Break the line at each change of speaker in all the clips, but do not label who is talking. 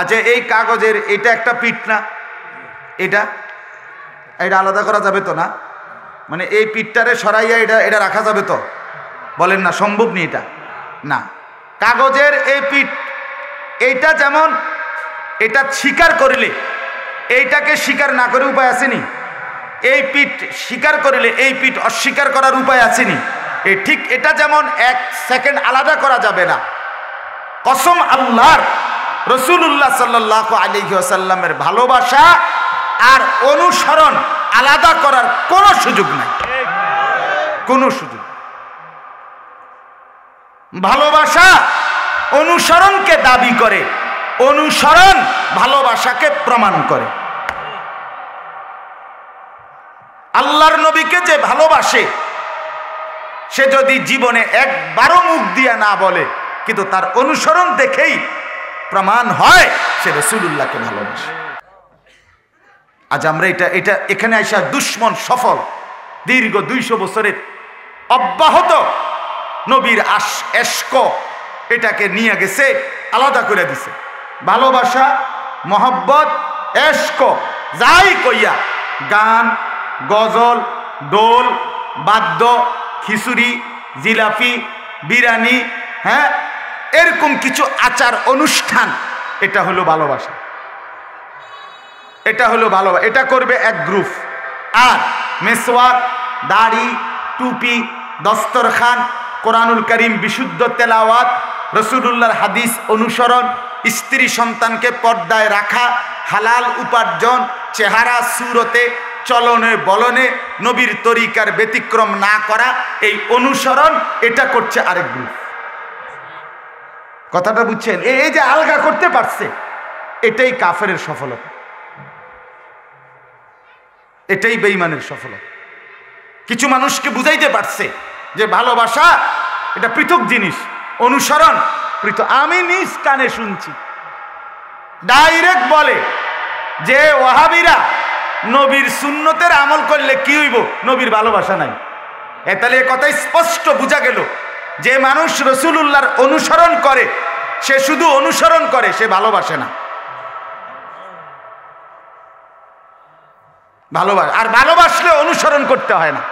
আচ্ছা, এই কাগজের এটা একটা পিঠ না, এটা এটা আলাদা করা যাবে তো না? মানে এই পিঠটারে সরাইয়া এটা এটা রাখা যাবে তো? বলেন না, সম্ভব নেই এটা না। কাগজের এই পিঠ এইটা যেমন এটা স্বীকার করলে এইটাকে স্বীকার না করে উপায় আসেনি, এই পিঠ স্বীকার করলে এই পিঠ অস্বীকার করার উপায় আসেনি। এই ঠিক এটা যেমন এক সেকেন্ড আলাদা করা যাবে না। কসম আল্লাহর, রাসূলুল্লাহ সাল্লাল্লাহু আলাইহি ওয়াসাল্লামের ভালোবাসা আর অনুসরণ আলাদা করার কোনো সুযোগ নাই, কোনো সুযোগ। ভালোবাসা অনুসরণকে দাবি করে, অনুসরণ ভালোবাসাকে প্রমাণ করে। আল্লাহর নবীকে যে ভালোবাসে সে যদি জীবনে একবারও মুখ দিয়া না বলে, কিন্তু তার অনুসরণ দেখেই প্রমাণ হয় সে রাসূলুল্লাহকে ভালোবাসে। আজ আমরা এটা এখানে আসা দুশ্মন সফল, দীর্ঘ 200 বছরের অব্যাহত নবীর এশক এটাকে নিয়ে গেছে, আলাদা করে দিছে। ভালোবাসা, মহব্বত, এশক যাই কইয়া গান, গজল, দোল, বাদ্য, খিচুড়ি, জিলাপি, বিরিয়ানি, হ্যাঁ, এরকম কিছু আচার অনুষ্ঠান, এটা হলো ভালোবাসা। এটা হলো ভালোবাসা। এটা করবে এক গ্রুপ। আর মেসওয়াক, দাড়ি, টুপি, দস্তরখান, কোরআনুল কারীম বিশুদ্ধ তেলাওয়াত, রাসূলুল্লাহর হাদিস অনুসরণ, স্ত্রী সন্তানকে পর্দায় রাখা, হালাল উপার্জন, চেহারা সুরতে, চলনে বলনে নবীর তরিকার ব্যতিক্রম না করা, এই অনুসরণ এটা করছে আরেক গ্রুপ। কথাটা বুঝছেন? এই যে আলগা করতে পারছে, এটাই কাফেরের সফলতা, এটাই বেঈমানের সফলতা। কিছু মানুষকে বুঝাইতে পারছে যে ভালোবাসা এটা পৃথক জিনিস, অনুসরণ পৃথক। আমি নিজ কানে শুনছি ডাইরেক্ট বলে যে ওয়াহাবিরা নবীর সুন্নতের আমল করলে কি হইব, নবীর ভালোবাসা নাই। তাহলে এ কথাই স্পষ্ট বোঝা গেল যে মানুষ রাসূলুল্লাহর অনুসরণ করে সে শুধু অনুসরণ করে, সে ভালোবাসে না। ভালোবাসে, আর ভালোবাসলে অনুসরণ করতে হয় না।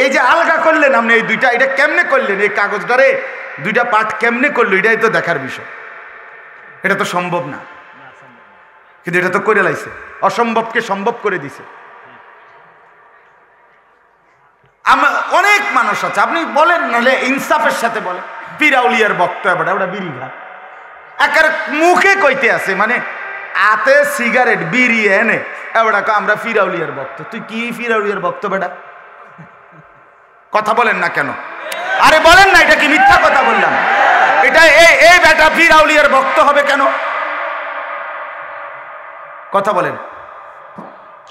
এই যে আলগা করলেন আপনি এই দুইটা, এটা কেমনে করলেন? এই কাগজটারে দুইটা পার্ট কেমনে করলো, এটাই তো দেখার বিষয়। এটা তো সম্ভব না, কিন্তু এটা তো করে লাইছে, অসম্ভবকে সম্ভব করে দিছে। অনেক মানুষ আছে, আপনি বলেন নাহলে ইনসাফের সাথে বলেন, পীর আউলিয়ার বক্তব্য ওটা বিড়ি ঘা একার মুখে কইতে আছে, মানে আতে সিগারেট বিড়ি এনে এবার আমরা পীর আউলিয়ার বক্ত। তুই কি পীর আউলিয়ার বক্ত বেটা? কথা বলেন না কেন? আরে বলেন না, এটা কি মিথ্যা কথা বললাম? এটা এই বেটা পীর আউলিয়ার ভক্ত হবে কেন? কথা বলেন।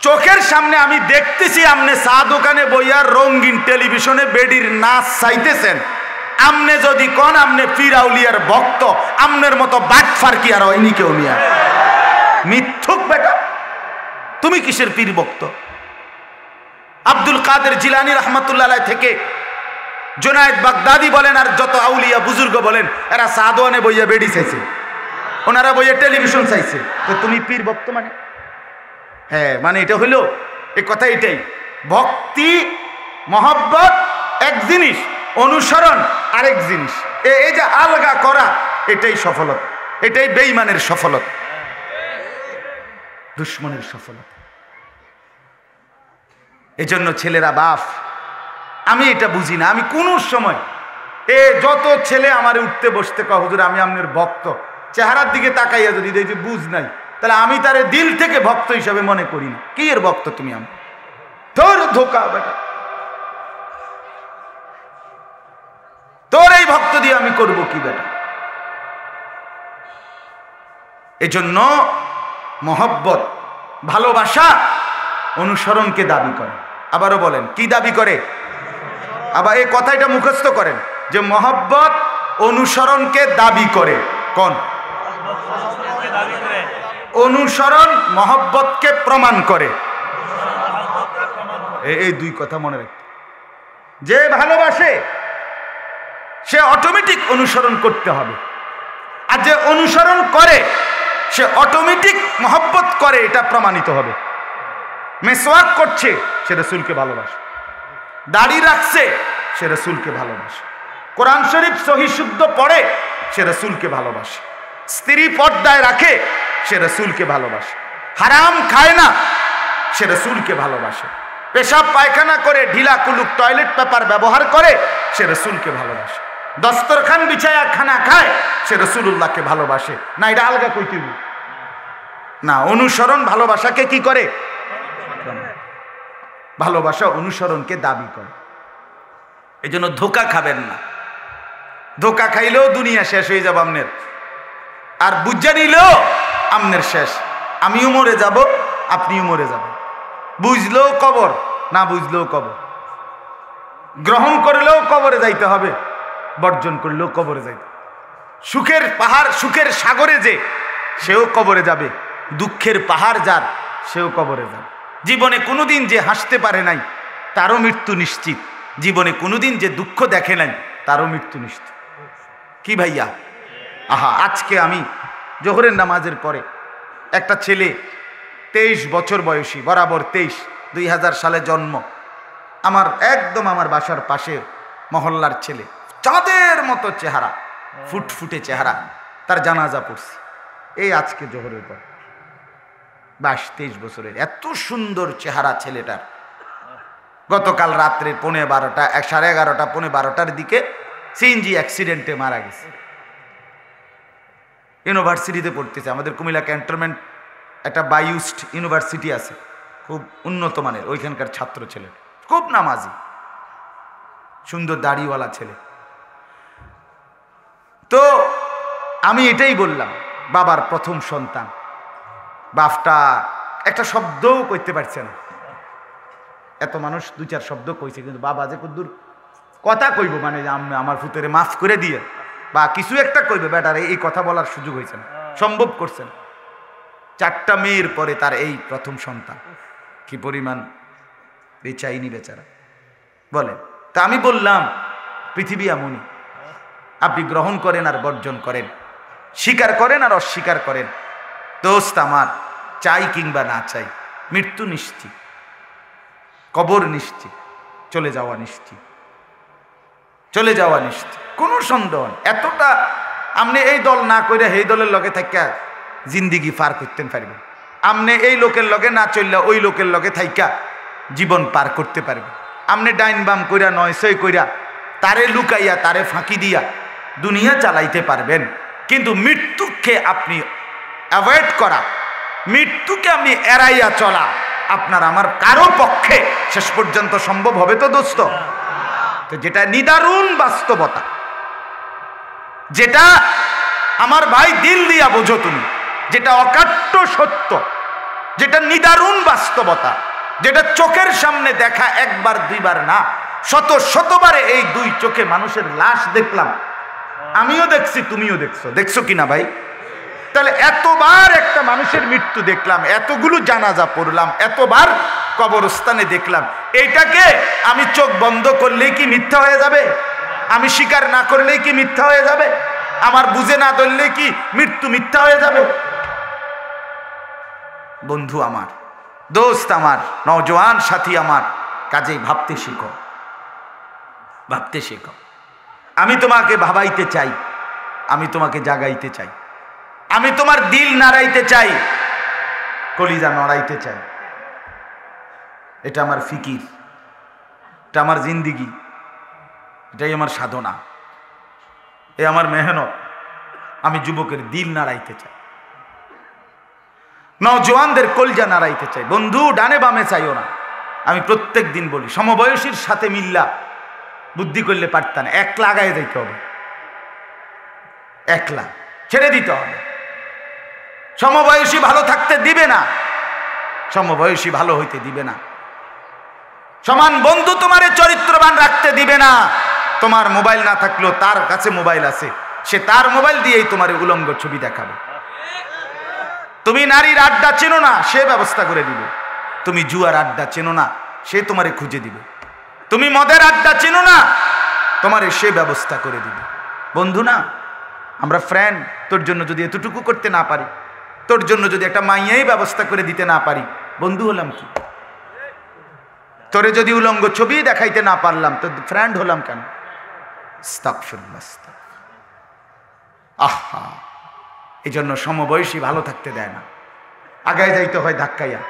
চোখের সামনে আমি দেখতেছি আমনে চা দোকানে বইয়ার রঙিন টেলিভিশনে বেডির নাচ চাইতেছেন, আমনে যদি কোন আমনে পীর আউলিয়ার ভক্ত, আমনের মতো বাটফার কি আর হয়নি কেউ নিয়া? মিথ্যুক বেটা, তুমি কিসের পীর ভক্ত? আব্দুল কাদের জিলানী রহমতুল্লাহ আলাইহি থেকে জুনায়েদ বাগদাদি বলেন আর যত আউলিয়া বুজুর্গ বলেন, এরা সাদওয়ানে বইয়া বেডি চাইছে, ওনারা বইয়া টেলিভিশন চাইছে। তো তুমি পীর ভক্ত মানে? হ্যাঁ, মানে এটা হইল এই কথা। এটাই ভক্তি, মহব্বত এক জিনিস, অনুসরণ আরেক জিনিস। এই যে আলগা করা, এটাই সফলতা, এটাই বেঈমানের সফলতা, দুশ্মনের সফলতা। এজন্য ছেলেরা বাপ, আমি এটা বুঝি না, আমি কোন সময় যত ছেলে আমার উঠতে বসতে কয় হুজুর আমি আপনার ভক্ত, চেহারার দিকে তাকাইয়া যদি দেখি বুঝ নাই, তাহলে আমি তারে দিল থেকে ভক্ত হিসাবে মনে করি না। কি এর ভক্ত তুমি? আমি তোর ধোকা বেটা, তোর এই ভক্ত দিয়ে আমি করব কি বেটা? এজন্য মহব্বত, ভালোবাসা অনুসরণকে দাবি করে। আবারও বলেন, কি দাবি করে? আবার এই কথাটা মুখস্থ করেন যে মহব্বত অনুসরণকে দাবি করে। কোন অনুসরণ মহব্বতকে প্রমাণ করে? এই দুই কথা মনে রাখতে। যে ভালোবাসে সে অটোমেটিক অনুসরণ করতে হবে, আর যে অনুসরণ করে সে অটোমেটিক মহব্বত করে, এটা প্রমাণিত হবে। মেসওয়াক করছে, সে রাসূলকে ভালোবাসে। দাড়ি রাখছে, সে রাসূলকে ভালোবাসে। কোরআন শরীফ সহি শুদ্ধ পড়ে, সে রাসূলকে ভালোবাসে। স্ত্রী পর্দায় রাখে, সে রাসূলকে ভালোবাসে। হারাম খায় না, সে রাসূলকে ভালোবাসে। পেশাব পায়খানা করে ঢিলা কুলুক টয়লেট পেপার ব্যবহার করে, সে রাসূলকে ভালোবাসে। দস্তরখান বিছায়া খানা খায়, সে রাসূলুল্লাহকে ভালোবাসে। না, এটা আলগা কইতে না। অনুসরণ ভালোবাসাকে কি করে? ভালোবাসা অনুসরণকে দাবি করে। এই জন্য ধোঁকা খাবেন না। ধোঁকা খাইলেও দুনিয়া শেষ হয়ে যাবে আমনের, আর বুঝা নিলেও আমনের শেষ। আমিও মরে যাব, আপনিও মরে যাবেন। বুঝলেও কবর, না বুঝলেও কবর। গ্রহণ করলেও কবরে যাইতে হবে, বর্জন করলেও কবরে যাইতে। সুখের পাহাড়, সুখের সাগরে যে, সেও কবরে যাবে। দুঃখের পাহাড় যার, সেও কবরে যাবে। জীবনে কোনোদিন যে হাসতে পারে নাই, তারও মৃত্যু নিশ্চিত। জীবনে কোনোদিন যে দুঃখ দেখে নাই, তারও মৃত্যু নিশ্চিত। কি ভাইয়া? আহা, আজকে আমি জোহরের নামাজের পরে একটা ছেলে, 23 বছর বয়সী, বরাবর 23, 2000 সালে জন্ম, আমার একদম আমার বাসার পাশে মহল্লার ছেলে, চাঁদের মতো চেহারা, ফুটফুটে চেহারা, তার জানাজা পড়ছি এই আজকে জোহরের পর। 22-23 বছরের, এত সুন্দর চেহারা ছেলেটার। গতকাল রাত্রে 11:30, 11:30, 11:15 দিকে সিএনজি অ্যাক্সিডেন্টে মারা গেছে। ইউনিভার্সিটিতে পড়তেছে, আমাদের কুমিল্লা ক্যান্টনমেন্ট একটা বায়ুস্ট ইউনিভার্সিটি আছে, খুব উন্নত মানের, ওইখানকার ছাত্র ছেলে, খুব নামাজি, সুন্দর দাড়িওয়ালা ছেলে। তো আমি এটাই বললাম, বাবার প্রথম সন্তান, বাপটা একটা শব্দও কইতে পারছে না। এত মানুষ 2-4 শব্দ কইছে, কিন্তু বাবা যে কদ্দুর কথা কইব, মানে আমার ফুতেরে মাফ করে দিয়ে বা কিছু একটা কইবে, বেটার এই কথা বলার সুযোগ হয়েছে না, সম্ভব করছে না। 4টা মেয়ের পরে তার এই প্রথম সন্তান, কি পরিমাণ বেচাইনি বেচারা বলে। তা আমি বললাম, পৃথিবী এমনই, আপনি গ্রহণ করেন আর বর্জন করেন, স্বীকার করেন আর অস্বীকার করেন। দোস্ত আমার, চাই কিংবা না চাই, মৃত্যু নিশ্চিত, কবর নিশ্চিত, চলে যাওয়া নিশ্চিত, চলে যাওয়া নিশ্চিত, কোনো সন্দেহ নেই। এতটা আপনি এই দল না করে এই দলের লগে থাকা জিন্দিগি পার করতেন পারবেন। আপনি এই লোকের লগে না চললে ওই লোকের লগে থাইকা জীবন পার করতে পারবেন। আপনি ডাইন বাম কইরা, নয়সই কইরা, তারে লুকাইয়া, তারে ফাঁকি দিয়া দুনিয়া চালাইতে পারবেন। কিন্তু মৃত্যুকে আপনি অ্যাভয়েড করা, মৃত্যুকে আপনি এড়াইয়া চলা, আপনার আমার কারো পক্ষে শেষ পর্যন্ত সম্ভব হবে তো দোস্ত? তো যেটা নিদারুণ বাস্তবতা, যেটা আমার ভাই দিল দিয়া বোঝো তুমি, যেটা অকাট্য সত্য, যেটা নিদারুণ বাস্তবতা, যেটা চোখের সামনে দেখা, একবার দুইবার না, শত শতবারে এই 2 চোখে মানুষের লাশ দেখলাম। আমিও দেখছি, তুমিও দেখছো, দেখছো কিনা ভাই? তাহলে এতবার একটা মানুষের মৃত্যু দেখলাম, এতগুলো জানাজা পড়লাম, এতবার কবরস্থানে দেখলাম, এইটাকে আমি চোখ বন্ধ করলেই কি মিথ্যা হয়ে যাবে? আমি স্বীকার না করলেই কি মিথ্যা হয়ে যাবে? আমার বুঝে না ধরলেই কি মৃত্যু মিথ্যা হয়ে যাবে? বন্ধু আমার, দোস্ত আমার, নওজোয়ান সাথী আমার, কাজেই ভাবতে শিখো, ভাবতে শিখো। আমি তোমাকে ভাবাইতে চাই, আমি তোমাকে জাগাইতে চাই, আমি তোমার দিল নাড়াইতে চাই, কলিজা নড়াইতে চাই। এটা আমার ফিকির, এটা আমার জিন্দিগি, এটাই আমার সাধনা, এ আমার মেহনত। আমি যুবকের দিল নাড়াইতে চাই, নওজোয়ানদের কলিজা নাড়াইতে চাই। বন্ধু, ডানে বামে চাইও না। আমি প্রত্যেক দিন বলি, সমবয়সীর সাথে মিল্লা বুদ্ধি করলে পারতাম, একলা আগায় যাইতে হবে, একলা ছেড়ে দিতে হবে। সমবয়সী ভালো থাকতে দিবে না, সমবয়সী ভালো হইতে দিবে না, সমান বন্ধু তোমারে চরিত্রবান রাখতে দিবে না। তোমার মোবাইল না থাকলেও তার কাছে মোবাইল আছে, সে তার মোবাইল দিয়েই তোমার উলঙ্গ ছবি দেখাবে। তুমি নারীর আড্ডা চেনো না, সে ব্যবস্থা করে দিবে। তুমি জুয়ার আড্ডা চেনো না, সে তোমারে খুঁজে দিবে। তুমি মদের আড্ডা চেনো না, তোমারে সে ব্যবস্থা করে দিবে। বন্ধু না, আমরা ফ্রেন্ড, তোর জন্য যদি এতটুকু করতে না পারি, তোর জন্য যদি একটা মাইয়াই ব্যবস্থা করে দিতে না পারি, বন্ধু হলাম কি? তোরে যদি উলঙ্গ ছবি দেখাইতে না পারলাম, তোর ফ্রেন্ড হলাম কেন? আহা, এই জন্য সমবয়সী ভালো থাকতে দেয় না, আগায় যাইতে হয় ধাক্কাইয়া,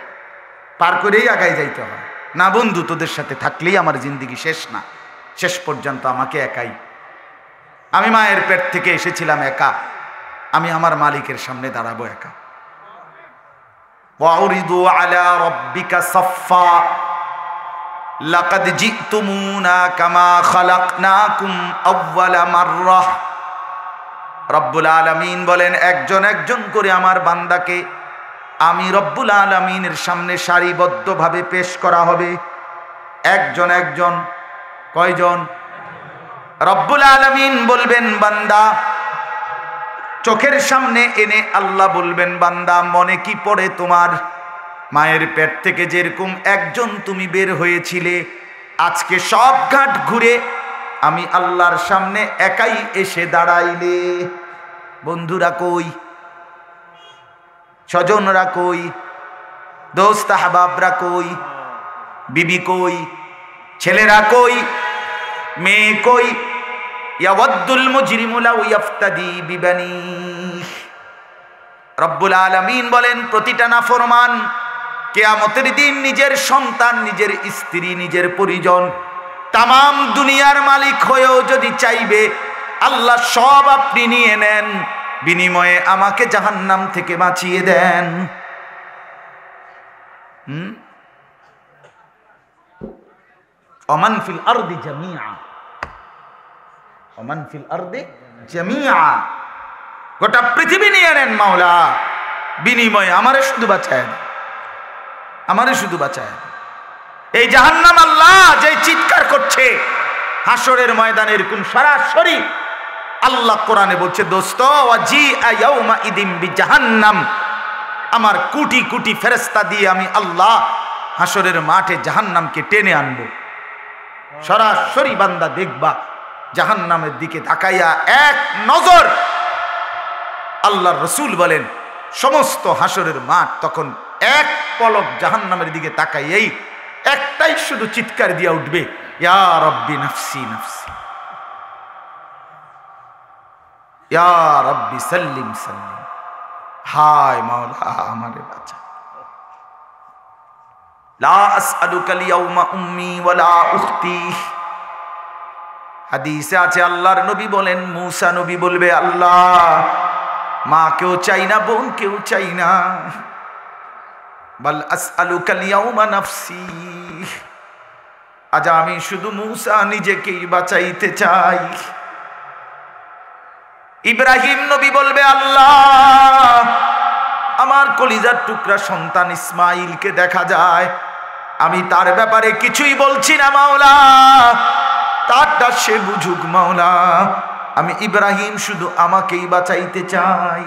পার করেই আগায় যাইতে হয়। না বন্ধু, তোদের সাথে থাকলেই আমার জিন্দিগি শেষ না, শেষ পর্যন্ত আমাকে একাই। আমি মায়ের পেট থেকে এসেছিলাম একা, আমি আমার মালিকের সামনে দাঁড়াবো একা। ওয়াউরিদু আলা রাব্বিকা সাফফা লাকাদ জিতুমুনা কামা খালাকনাকুম আউওয়ালা মাররাহ। রব্বুল আলামিন বলেন, একজন একজন করে আমার বান্দাকে আমি রব্বুল আলামিনের সামনে সারিবদ্ধভাবে পেশ করা হবে। একজন একজন। কয়জন? রব্বুল আলামিন বলবেন, বান্দা চোখের সামনে এনে আল্লাহ বলবেন, বান্দা মনে কি পড়ে তোমার? মায়ের পেট থেকে যেরকম একজন তুমি বের হয়েছিলে, আজকে সব ঘাট ঘুরে আমি আল্লাহর সামনে একাই এসে দাঁড়াইলে। বন্ধুরা কই? স্বজনরা কই? দোস্ত আহবাবরা কই? বিবি কই? ছেলেরা কই? মেয়ে কই? ইয়াওয়াদ্দুল মুজরিমু লাউ ইয়াফতাদি বিবানিহি। রব্বুল আলামিন বলেন, প্রতিটা নাফরমান কিয়ামতের দিন নিজের সন্তান, নিজের স্ত্রী, নিজের পরিজন, তামাম দুনিয়ার মালিক হয়েও যদি চাইবে আল্লাহ সব আপনি নিয়ে নেন, বিনিময়ে আমাকে জাহান্নাম থেকে বাঁচিয়ে দেন। ওমান ফিল আরদি জামিআ, ওমান ফিল আরদি জামিআ, গোটা পৃথিবী নিয়ে নেন মাওলা, বিনিময়ে আমারে শুধু বাঁচায়, আমারে শুধু বাঁচায়। এই জাহান্নাম আল্লাহ যে চিৎকার করছে হাসরের ময়দানে, এরকম সরাসরি আল্লাহ কোরআনে বলছে, দোস্ত ওয়াজিআ ইয়াউমা ইদিম বিজাহান্নাম, আমার কোটি কোটি ফেরেশতা দিয়ে আমি আল্লাহ হাসরের মাঠে জাহান্নামকে টেনে আনবো। সরাসরি বান্দা দেখবা জাহান্নামের দিকে তাকাইয়া এক নজর। আল্লাহর রাসূল বলেন, সমস্ত হাসরের মাঠ তখন এক পলক জাহান্নামের দিকে তাকাইয়েই একটাই শুধু চিৎকার দিয়া উঠবে, ইয়া রব্বি নাফসি নাফসি, ইয়া রব্বি সাল্লিম সাল্লিম, হায় মাওলা আমারে বাঁচা। লা আসআলুকা লিয়াউমা উম্মি ওয়ালা উখতি। হাদিসে আছে আল্লাহর নবী বলেন, মূসা নবী বলবে, আল্লাহ মা কেউ চাই না, বোন কেউ চাই না, বাল আসআলুকা লিয়াউমা নাফসি, আজ আমি শুধু মূসা নিজেকেই বাঁচাইতে চাই। ইব্রাহিম নবী বলবে, আল্লাহ আমার কলিজার টুকরা সন্তান ইসমাইলকে দেখা যায়, আমি তার ব্যাপারে কিছুই বলছি না মাওলা, তারটা সে বুঝুক মাওলা, আমি ইব্রাহিম শুধু আমাকেই বাঁচাইতে চাই।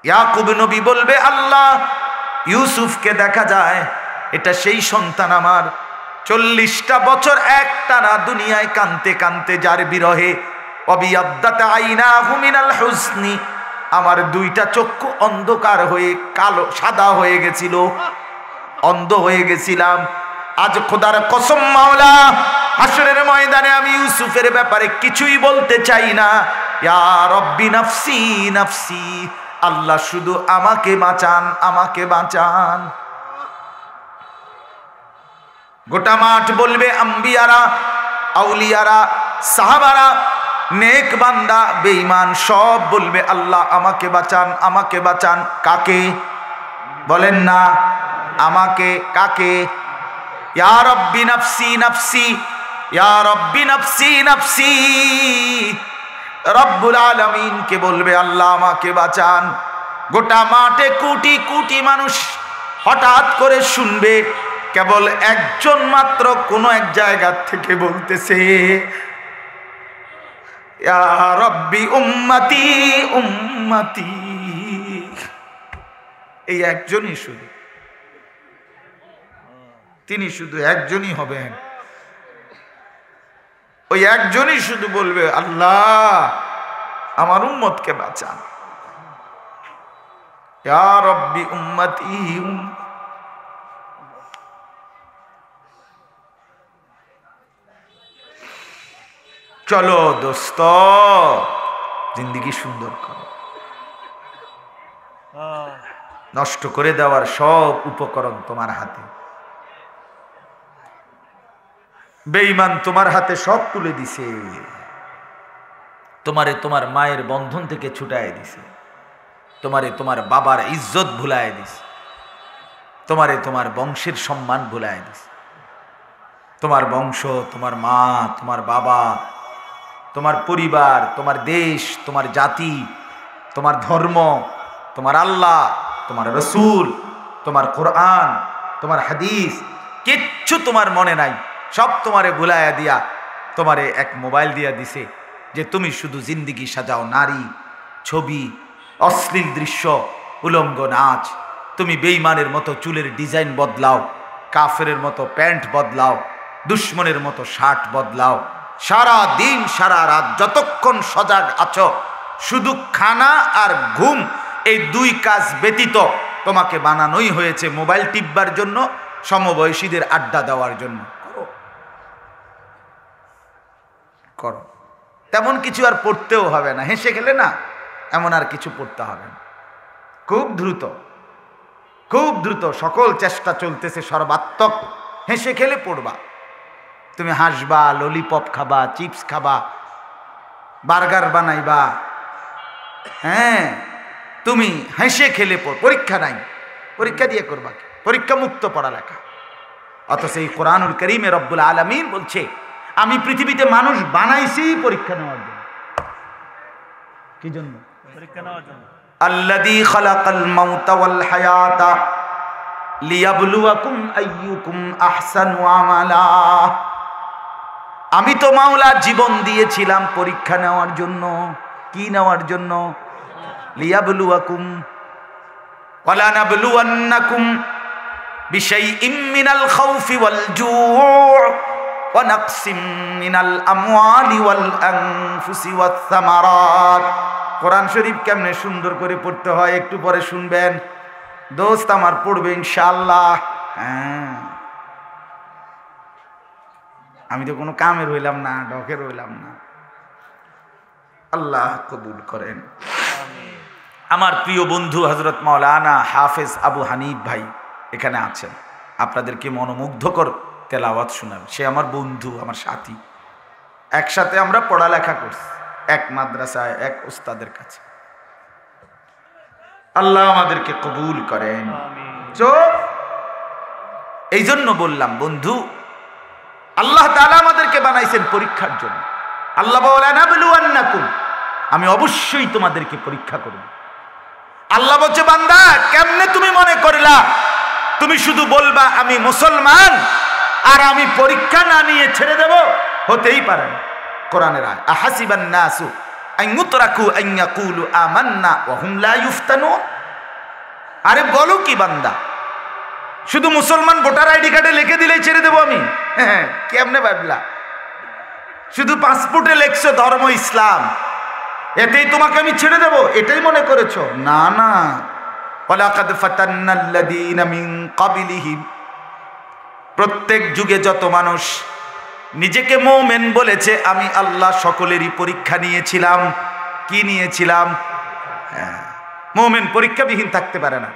ইয়াকুব নবী বলবে, আল্লাহ ইউসুফকে দেখা যায়, এটা সেই সন্তান আমার 40টা বছর একটানা দুনিয়ায় কানতে কানতে যার বিরহে অবিয়াদ্দাত আইনাহু মিনাল হুসনি, আমার দুইটা চক্ষু অন্ধকার হয়ে কালো সাদা হয়ে গেছিল, অন্ধ হয়ে গেছিলাম। আজ খোদার কসম মাওলা, হাসরের ময়দানে আমি ইউসুফের ব্যাপারে কিছুই বলতে চাই না, ইয়া রব্বি নাফসি নাফসি, আল্লাহ শুধু আমাকে বাঁচান, আমাকে বাঁচান। গোটা মাঠ বলবে, আম্বিয়ারা, আউলিয়ারা, সাহাবারা, নেক বান্দা, বেঈমান সব বলবে, আল্লাহ আমাকে বাঁচান, আমাকে বাঁচান। কাকে বলেন না? আমাকে। কাকে? ইয়া রব্বি নাফসি নাফসি, ইয়া রব্বি নাফসি নাফসি। রব্বুল আলামিনকে বলবে, আল্লাহ আমাকে বাঁচান। গোটা মাঠে কোটি কোটি মানুষ হঠাৎ করে শুনবে, কেবল একজন মাত্র কোন এক জায়গা থেকে বলতেছে, ইয়া রব্বি উম্মতি উম্মতি। এই একজনই শুধু, তিনি শুধু একজনই হবেন। ওই একজনই শুধু বলবে, আল্লাহ আমার উম্মতকে বাঁচান। ইয়া রাব্বি উম্মতি। চলো দোস্ত, জিন্দেগি সুন্দর করো। নষ্ট করে দেওয়ার সব উপকরণ তোমার হাতে। বেঈমান তোমার হাতে সব তুলে দিছে। তোমারে তোমার মায়ের বন্ধন থেকে ছুটায় দিছে। তোমারে তোমার বাবার ইজ্জত ভুলায় দিছে। তোমারে তোমার বংশের সম্মান ভুলায় দিছে। তোমার বংশ, তোমার মা, তোমার বাবা, তোমার পরিবার, তোমার দেশ, তোমার জাতি, তোমার ধর্ম, তোমার আল্লাহ, তোমার রসুল, তোমার কোরআন, তোমার হাদিস, কিচ্ছু তোমার মনে নাই। সব তোমারে ভুলাইয়া দিয়া তোমারে এক মোবাইল দিয়া দিছে যে তুমি শুধু জিন্দিগি সাজাও, নারী, ছবি, অশ্লীল দৃশ্য, উলঙ্গ নাচ। তুমি বেঈমানের মতো চুলের ডিজাইন বদলাও, কাফেরের মতো প্যান্ট বদলাও, দুশ্মনের মতো শার্ট বদলাও। সারা দিন সারা রাত যতক্ষণ সজাগ আছো, শুধু খানা আর ঘুম, এই দুই কাজ ব্যতীত তোমাকে বানানোই হয়েছে মোবাইল টিপবার জন্য, সমবয়সীদের আড্ডা দেওয়ার জন্য। করো। তেমন কিছু আর পড়তেও হবে না, হেসে খেলে না, এমন আর কিছু পড়তে হবে না। খুব দ্রুত, খুব দ্রুত সকল চেষ্টা চলতেছে সর্বাত্মক হেসে খেলে পড়বা। তুমি হাসবা, ললিপপ খাবা, চিপস খাবা, বার্গার বানাইবা। হ্যাঁ, তুমি হেসে খেলে পড়। পরীক্ষা নাই, পরীক্ষা দিয়ে করবা কি? পরীক্ষা মুক্ত পড়ালেখা। অথচ এই কোরআনুল কারীমে রব্বুল আলামিন বলছে আমি পৃথিবীতে মানুষ বানাইছি পরীক্ষা নেওয়ার জন্য। কি জন্য? পরীক্ষা নেওয়ার জন্য। আল্লাযী খালাকাল মাউতা ওয়াল হায়াতা লিয়াবলুয়াকুম আইয়ুকুম আহসানু আমালা। আমি তো মাওলা জীবন দিয়েছিলাম পরীক্ষা নেওয়ার জন্য। কি নেওয়ার জন্য? লিয়াবলুয়াকুম ওয়ালা নাবলুওয়ান্নাকুম বিশাইইম মিনাল খাউফি ওয়াল জুউ ওয়া নাকসিম মিনাল আমওয়ালি ওয়াল আনফুসি ওয়াস সামারাত। কোরআন শরীফ কেমনে সুন্দর করে পড়তে হয় একটু পরে শুনবেন। দোস্ত আমার পড়বে ইনশাআল্লাহ। হ্যাঁ, আমি তো কোনো কামে রইলাম না, ঢকে রইলাম না। আল্লাহ কবুল করেন। আমার প্রিয় বন্ধু হযরত মাওলানা হাফেজ আবু হানিফ ভাই এখানে আছেন, আপনাদেরকে মনোমুগ্ধকর তেলাওয়াত শোনান। সে আমার বন্ধু, আমার সাথী। একসাথে আমরা পড়ালেখা করছি এক মাদ্রাসায়, এক উস্তাদের কাছে। আল্লাহ আমাদেরকে কবুল করেন। এই জন্য বললাম বন্ধু, আল্লাহ তাআলা আমাদেরকে বানাইছেন পরীক্ষার জন্য। আল্লাহ বলেন নাবলুওয়ান্নাকুম, আমি অবশ্যই তোমাদেরকে পরীক্ষা করব। আল্লাহ বলছে বান্দা কেমনে তুমি মনে করলা তুমি শুধু বলবা আমি মুসলমান আর আমি পরীক্ষা না নিয়ে ছেড়ে দেব? হতেই পারে না। কোরআনের আয়াত, আহাসিবান নাসু আন ইউতরাকু আন ইয়াকুলু আমান্না ওয়া হুম লা ইফতানুন। আরে বলো কি বান্দা, শুধু মুসলমান ভোটার আইডি কার্ডে লিখে দিলেই ছেড়ে দেবো আমি? হ্যাঁ, কেমনে ভাবলা? শুধু পাসপোর্টে লেখছো ধর্ম ইসলাম, এতেই তোমাকে আমি ছেড়ে দেব এটাই মনে করেছো? না না। ওয়ালাকাদ ফাতান্নাল্লাযীনা মিন ক্বাবলিহিম, প্রত্যেক যুগে যত মানুষ নিজেকে মুমিন বলেছে আমি আল্লাহ সকলেরই পরীক্ষা নিয়েছিলাম। কি নিয়েছিলাম? হ্যাঁ, মুমিন পরীক্ষাবিহীন থাকতে পারে না।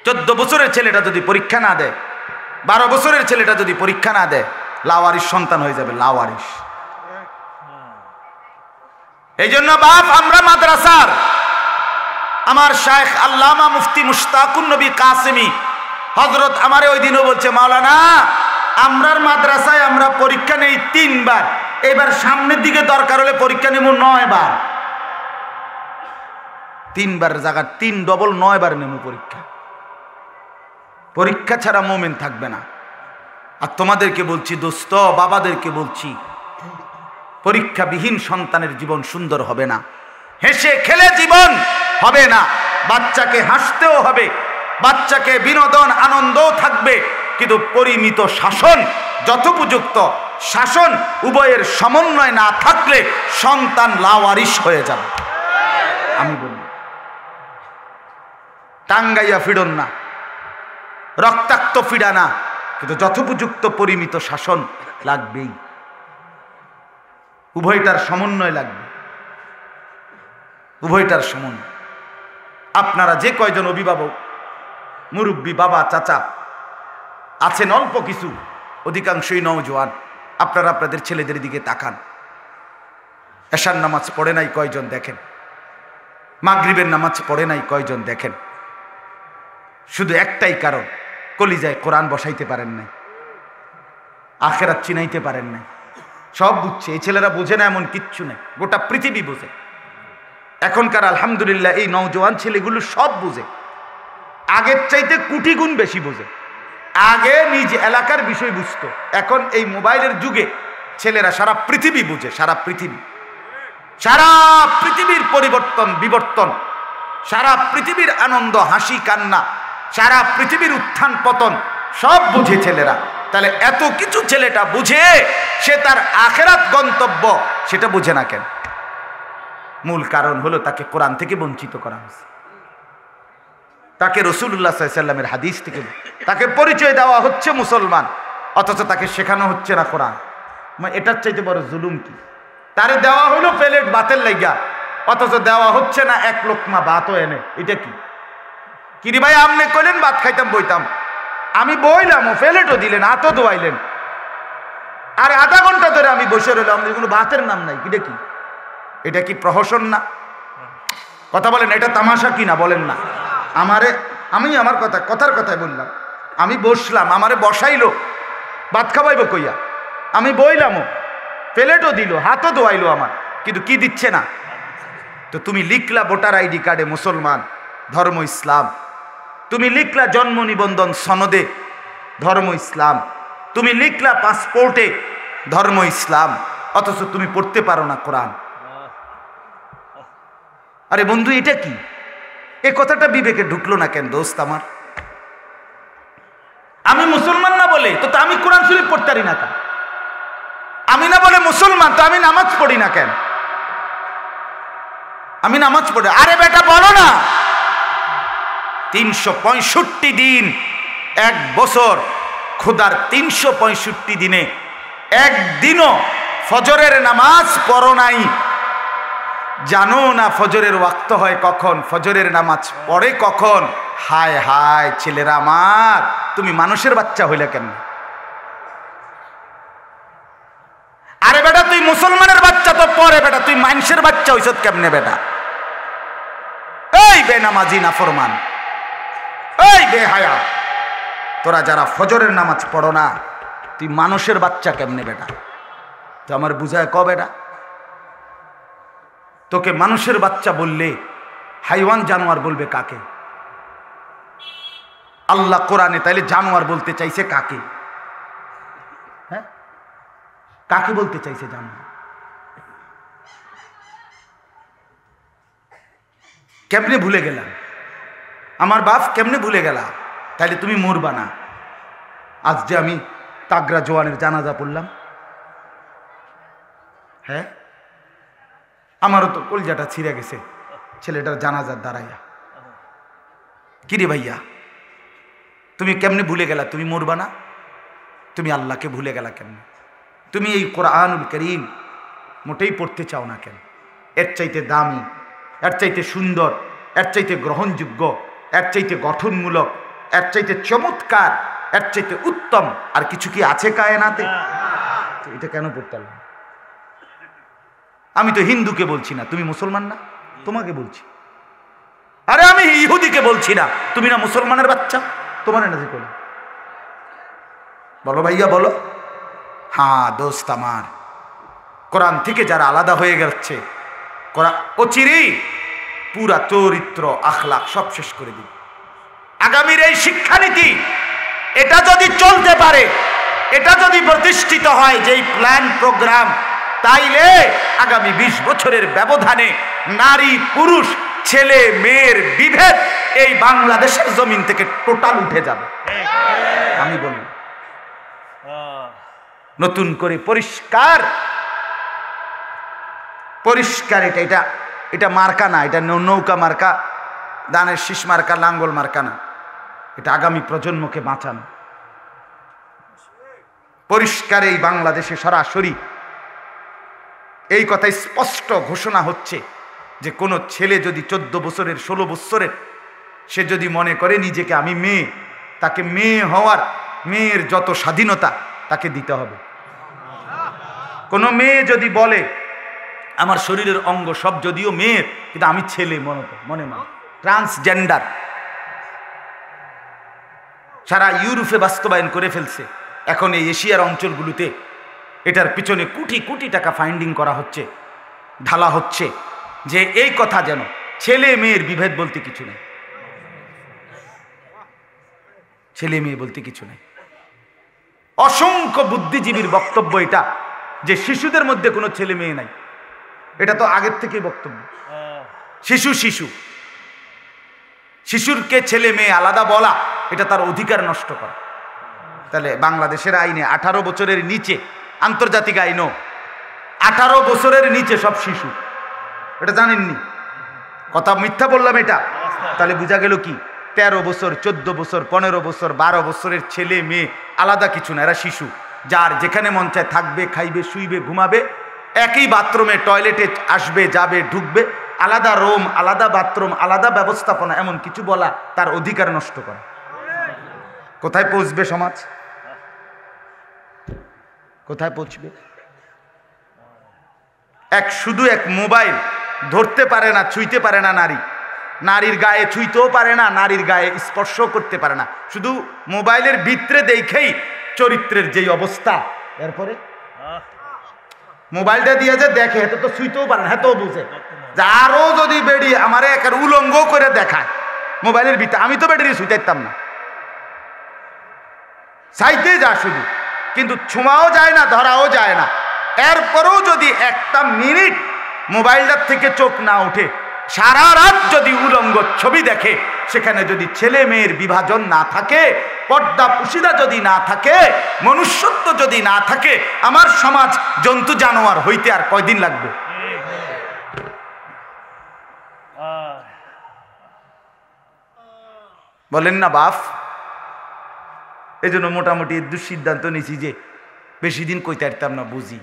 14 বছরের ছেলেটা যদি পরীক্ষা না দেয়, 12 বছরের ছেলেটা যদি পরীক্ষা না দেয়, লাওয়ারিশ সন্তান হয়ে যাবে, লাওয়ারিশ। এই জন্য বাপ, আমরা মাদ্রাসার আমার শায়েখ আল্লামা মুফতি মুশতাকুন নবী কাসেমি হযরত আমারে ওই দিনও বলছে, মাওলানা আমরার মাদ্রাসায় আমরা পরীক্ষা নেই 3 বার, এবার সামনের দিকে দরকার হলে পরীক্ষা নেব 9 বার। 3 বার জায়গা 3 ডবল 9 বার নেব পরীক্ষা। পরীক্ষা ছাড়া মুমিন থাকবে না। আর তোমাদেরকে বলছি দোস্ত, বাবাদেরকে বলছি, পরীক্ষাবিহীন সন্তানের জীবন সুন্দর হবে না, হেসে খেলে জীবন হবে না। বাচ্চাকে হাসতেও হবে, বাচ্চাকে বিনোদন আনন্দও থাকবে, কিন্তু পরিমিত শাসন যথোপযুক্ত শাসন উভয়ের সমন্বয় না থাকলে সন্তান লাওয়ারিশ হয়ে যাবে। আমি বলি টাঙ্গাইয়া ফিডন না, রক্তাক্ত ফিডা না, কিন্তু যথোপযুক্ত পরিমিত শাসন লাগবেই, উভয়টার সমন্বয় লাগবে, উভয়টার সমন্বয়। আপনারা যে কয়জন অভিভাবক, মুরব্বী, বাবা, চাচা আছেন, অল্প কিছু, অধিকাংশই নওজোয়ান, আপনারা আপনাদের ছেলেদের দিকে তাকান। এশার নামাজ পড়ে নাই কয়জন দেখেন, মাগরিবের নামাজ পড়ে নাই কয়জন দেখেন। শুধু একটাই কারণ, কলিজায় কোরআন বসাইতে পারেন নাই, আখেরাত চিনাইতে পারেন নাই। সব বুঝছে, এই ছেলেরা বোঝে না এমন কিচ্ছু নেই, গোটা পৃথিবী বোঝে। এখনকার আলহামদুলিল্লাহ এই নওজোয়ান ছেলেগুলো সব বুঝে, আগের চাইতে কোটি গুণ বেশি বোঝে। আগে নিজ এলাকার বিষয় বুঝতো, এখন এই মোবাইলের যুগে ছেলেরা সারা পৃথিবী বুঝে। সারা পৃথিবীর পরিবর্তন বিবর্তন, সারা পৃথিবীর আনন্দ, হাসি, কান্না, সারা পৃথিবীর উত্থান পতন সব বুঝে ছেলেরা। তাহলে এত কিছু ছেলেটা বুঝে, সে তার আখেরাত গন্তব্য সেটা বুঝে না কেন? মূল কারণ হলো তাকে কোরআন থেকে বঞ্চিত করা হয়েছে, তাকে রাসূলুল্লাহ সাল্লাল্লাহু আলাইহি ওয়াসাল্লামের হাদিস থেকে তাকে পরিচয় দেওয়া হচ্ছে মুসলমান, অথচ তাকে শেখানো হচ্ছে না কোরআন। এটার চাইতে বড় জুলুম কি? তারে দেওয়া হলো প্লেট ভাতের লাইগা, অথচ দেওয়া হচ্ছে না এক লোকমা ভাতও এনে। এটা কি? কিরে ভাই, আপনি কইলেন ভাত খাইতাম বইতাম, আমি বইলাম, ও প্লেটও দিলেন, হাতও ধোয়াইলেন, আর আধা ঘন্টা ধরে আমি বসে রইলাম, কোনো ভাতের নাম নাই। এটা কি? এটা কি প্রহসন না? কথা বলেন, এটা তামাশা কি না বলেন না? আমি আমার কথার কথাই বললাম, আমি বসলাম, আমারে বসাইলো, ভাত খাওয়াইব কইয়া, আমি বইলামও, প্লেটও দিল, হাতও ধোয়াইলো আমার, কিন্তু কি দিচ্ছে না। তো তুমি লিখলা ভোটার আইডি কার্ডে মুসলমান, ধর্ম ইসলাম, তুমি লিখলা জন্ম নিবন্ধন সনদে ধর্ম ইসলাম, তুমি লিখলা পাসপোর্টে ধর্ম ইসলাম, অথচ তুমি পড়তে পারো না কোরআন। আরে বন্ধু, এটা কি? এ কথাটা বিবেকে ঢুকলো না কেন দোস্ত আমার? আমি মুসলমান না বলে তো আমি কোরআন শরীফ পড়তে পারি না কেন? আমি না বলে মুসলমান তো আমি নামাজ পড়ি না কেন? আমি নামাজ পড়ি। আরে বেটা বলো না, 365 দিন, এক বছর, খোদার 365 দিনে একদিনও ফজরের নামাজ পড়ো নাই। জানো না ফজরের ওয়াক্ত হয় কখন, ফজরের নামাজ পড়ে কখন? হায় হায় ছেলেরা আমার, তুমি মানুষের বাচ্চা হইলে কেন? আরে বেটা, তুই মুসলমানের বাচ্চা তো পরে, বেটা তুই মানুষের বাচ্চা হইছত কেমনে বেটা? এই বেনামাজি নাফরমান, এই বেহায়া, তোরা যারা ফজরের নামাজ পড়ো না, তুই মানুষের বাচ্চা কেমনে বেটা? তো আমার বুঝায় ক বেটা, তোকে মানুষের বাচ্চা বললে হাইওয়ান জানোয়ার বলবে কাকে? আল্লাহ কোরআনে তাইলে জানোয়ার বলতে চাইছে কাকে? হ্যাঁ, কাকে বলতে চাইছে জানোয়ার? কেমনে ভুলে গেলাম? আমার বাপ কেমনে ভুলে গেলা? তাইলে তুমি মরবা না। আজ যে আমি তাগরা জওয়ানের জানাজা পড়লাম, হ্যাঁ, আমারও তো কলজাটা ছিঁড়ে গেছে ছেলেটার জানাজার দাঁড়াইয়া। কিরে ভাইয়া, তুমি কেমনে ভুলে গেলা? তুমি মরবা না? তুমি আল্লাহকে ভুলে গেলা কেন? তুমি এই কোরআনুল কারীম মোটেই পড়তে চাও না কেন? এর চাইতে দামি, এর চাইতে সুন্দর, এর চাইতে গ্রহণযোগ্য, এর চাইতে গঠনমূলক, এর চাইতে চমৎকার, এর চাইতে উত্তম আর কিছু কি আছে কায়নাতে? এটা কেন পড়তে পারলাম? আমি তো হিন্দুকে বলছি না, তুমি মুসলমান না, তোমাকে বলছি। আরে আমি ইহুদিকে বলছি না, তুমি না মুসলমানের বাচ্চা, তোমার না দেখো। বলো ভাইয়া বলো। হ্যাঁ দোস্ত আমার, কোরআন থেকে যারা আলাদা হয়ে গেছে, অচিরেই পুরা চরিত্র আখলাক সব শেষ করে দিবে। আগামীর এই শিক্ষানীতি এটা যদি চলতে পারে, এটা যদি প্রতিষ্ঠিত হয় যেই প্ল্যান প্রোগ্রাম, তাইলে আগামী 20 বছরের ব্যবধানে নারী পুরুষ ছেলে মেয়ের বিভেদ এই বাংলাদেশের জমিন থেকে টোটাল উঠে যাবে। আমি বলি নতুন করে পরিষ্কার পরিষ্কার। এটা এটা মার্কা না, এটা নৌকা মার্কা, দানের শীষ মার্কা, লাঙ্গল মার্কা না। এটা আগামী প্রজন্মকে বাঁচানো। পরিষ্কার এই বাংলাদেশে সরাসরি এই কথা স্পষ্ট ঘোষণা হচ্ছে যে কোনো ছেলে যদি 14 বছরের 16 বছরের সে যদি মনে করে নিজেকে আমি মেয়ে, তাকে মেয়ে হওয়ার, মেয়ের যত স্বাধীনতা তাকে দিতে হবে। কোনো মেয়ে যদি বলে আমার শরীরের অঙ্গ সব যদিও মেয়ের, কিন্তু আমি ছেলে মনে মনে ট্রান্সজেন্ডার সারা ইউরোপে বাস্তবায়ন করে ফেলছে। এখন এই এশিয়ার অঞ্চলগুলোতে এটার পিছনে কোটি কোটি টাকা ফাইন্ডিং করা হচ্ছে, ঢালা হচ্ছে যে এই কথা যেন ছেলে মেয়ের বিভেদ বলতে কিছু নেই, ছেলে মেয়ে বলতে কিছু নেই। অসংখ্য বুদ্ধিজীবীর বক্তব্য এটা যে শিশুদের মধ্যে কোনো ছেলে মেয়ে নাই। এটা তো আগের থেকেই বক্তব্য। শিশু শিশু শিশুরকে ছেলে মেয়ে আলাদা বলা এটা তার অধিকার নষ্ট করা। তাহলে বাংলাদেশের আইনে 18 বছরের নিচে, আন্তর্জাতিক আইনও 18 বছরের নিচে সব শিশু। এটা জানেননি? কথা মিথ্যা বললাম এটা? তাহলে বোঝা গেল কি 13 বছর 14 বছর 15 বছর 12 বছরের ছেলে মেয়ে আলাদা কিছু না, এরা শিশু। যার যেখানে মন চায় থাকবে, খাইবে, শুইবে, ঘুমাবে, একই বাথরুমে টয়লেটে আসবে, যাবে, ঢুকবে, আলাদা রুম, আলাদা বাথরুম, আলাদা ব্যবস্থাপনা, এমন কিছু বলা তার অধিকার নষ্ট করা। কোথায় পৌঁছবে সমাজ? কোথায় পৌঁছবে? শুধু এক মোবাইল ধরতে পারে না, ছুঁইতে পারে না নারী, নারীর গায়ে ছুঁইতেও পারে না, নারীর গায়ে স্পর্শ করতে পারে না, শুধু মোবাইলের ভিতরে দেখেই চরিত্রের যেই অবস্থা। এরপরে মোবাইলটা দিয়ে যে দেখে, এত তো ছুঁইতেও পারে না, এত বুঝে যে আরো যদি বেরিয়ে আমারে একের উলঙ্গ করে দেখায় মোবাইলের ভিতরে, আমি তো বেরিয়ে ছুঁইতাম না, চাইতে যা শুধু, কিন্তু ছোঁয়াও যায় না, ধরাও যায় না। এরপরেও যদি একটা মিনিট মোবাইলটার থেকে চোখ না ওঠে, সারা রাত যদি উলঙ্গ ছবি দেখে, সেখানে যদি ছেলে মেয়ের বিভাজন না থাকে, পর্দা পুশিদা যদি না থাকে, মনুষ্যত্ব যদি না থাকে, আমার সমাজ জন্তু জানোয়ার হইতে আর কয়দিন লাগবে? বলেন না বাপ? এই জন্য মোটামুটি দুঃসিদ্ধান্ত নিয়েছি যে বেশি দিন কইতে পারতাম না, বুঝি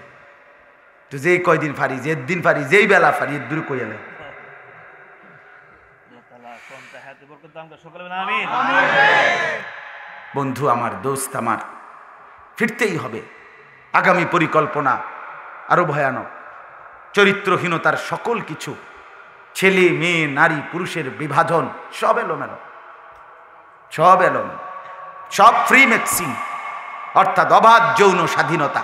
তো যেই কয়দিন ফারি, যে দিন ফারি, যেই বেলা ফারি, এর দূরে কই এলে। বন্ধু আমার, দোস্ত আমার, ফিরতেই হবে। আগামী পরিকল্পনা আরো ভয়ানক। চরিত্রহীনতার সকল কিছু, ছেলে মেয়ে নারী পুরুষের বিভাজন, সব এলোমেলো, সব এলোমেলো, সব ফ্রি ম্যাক্সিম, অর্থাৎ অবাধ যৌন স্বাধীনতা।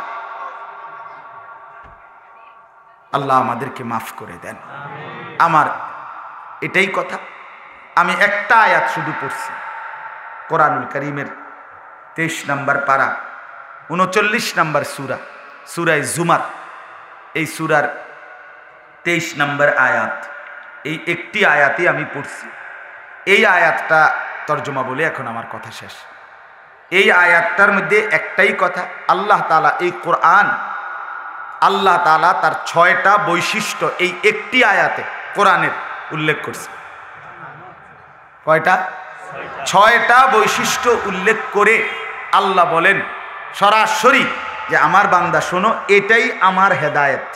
আল্লাহ আমাদেরকে মাফ করে দেন। আমার এটাই কথা। আমি একটা আয়াত শুধু পড়ছি, কোরআনুল কারীমের 23 নম্বর পারা 39 নম্বর সূরা, সূরায়ে জুমার। এই সূরার 23 নম্বর আয়াত, এই একটি আয়াতই আমি পড়ছি। এই আয়াতটা তর্জমা বলে এখন আমার কথা শেষ। এই আয়াতটার মধ্যে একটাই কথা, আল্লাহ তাআলা এই কোরআন, আল্লাহ তাআলা তার 6টা বৈশিষ্ট্য এই একটি আয়াতে কোরআনের উল্লেখ করছে। কয়টা? 6টা বৈশিষ্ট্য উল্লেখ করে আল্লাহ বলেন সরাসরি যে আমার বান্দা শোনো, এটাই আমার হেদায়েত,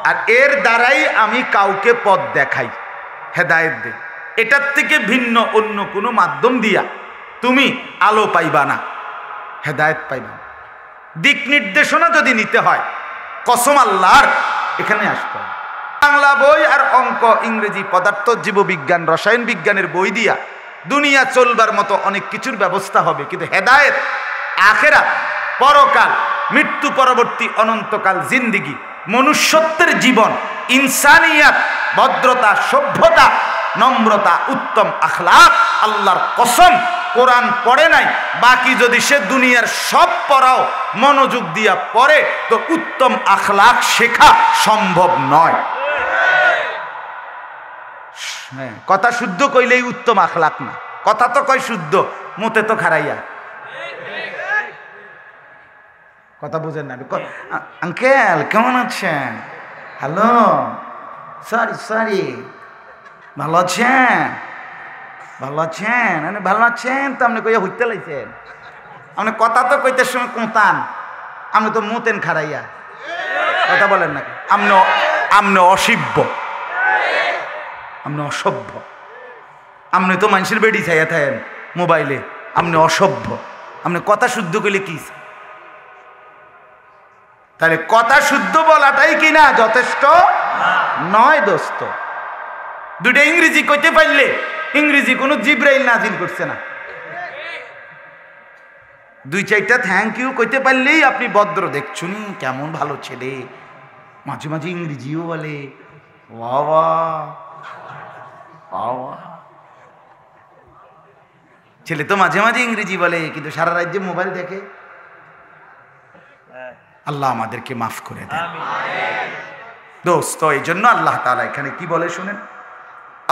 আর এর দ্বারাই আমি কাউকে পথ দেখাই, হেদায়েত দেই। এটার থেকে ভিন্ন অন্য কোনো মাধ্যম দিয়া তুমি আলো পাইবা না, হেদায়েত পাইবা না। দিক নির্দেশনা যদি নিতে হয়, কসম আল্লাহর, এখানে আসতে হবে। বাংলা বই আর অঙ্ক, ইংরেজি, পদার্থ, জীববিজ্ঞান, রসায়ন বিজ্ঞানের বই দিয়া দুনিয়া চলবার মতো অনেক কিছুর ব্যবস্থা হবে, কিন্তু হেদায়েত, আখিরাত, পরকাল, মৃত্যু পরবর্তী অনন্তকাল জিন্দিগি, মনুষ্যত্বের জীবন, ইনসানিয়াত, ভদ্রতা, সভ্যতা, নম্রতা, উত্তম আখলাক, আল্লাহর কসম কোরআন পড়ে নাই, বাকি যদি সে দুনিয়ার সব পড়াও মনোযোগ দিয়া পড়ে, তো উত্তম আখলাক শেখা সম্ভব নয়। হ্যাঁ, কথা শুদ্ধ কইলেই উত্তম আখলাক না, কথা তো কয় শুদ্ধ, মতে তো খারাইয়া। কথা বুঝেন না। আঙ্কেল কেমন আছেন? হ্যালো, সরি সরি, ভালো আছেন? ভালো আছেন? ভালো আছেন তো আপনি কইয়া হইতে লাইছেন, আপনি কথা তো কইতে সময় কোঁতান, আপনি তো মুতেন খারাইয়া, কথা বলেন না। আপনি অসভ্য, আপনি অসভ্য, আপনি তো মানুষের বেডি চাইয়া থাকেন মোবাইলে, আপনি অসভ্য। আপনি কথা শুদ্ধ কইলে কি? তাহলে কথা শুদ্ধ বলাটাই কিনা যথেষ্ট নয় দোস্ত। দুইটা ইংরেজি কইতে পারলে, ইংরেজি কোনো জিব্রাইল নাজিল করছে না। দুই চারটা থ্যাংক ইউ কইতে পারলেই আপনি ভদ্র। দেখছুন কেমন ভালো ছেলে, মাঝে মাঝে ইংরেজিও বলে, বাবা বাবা। ছেলে তো মাঝে মাঝে ইংরেজি বলে, কিন্তু সারা রাজ্যে মোবাইল দেখে। আল্লাহ আমাদেরকে মাফ করে দেন দোস্ত। এই জন্য আল্লাহ তাআলা এখানে কি বলে শুনেন,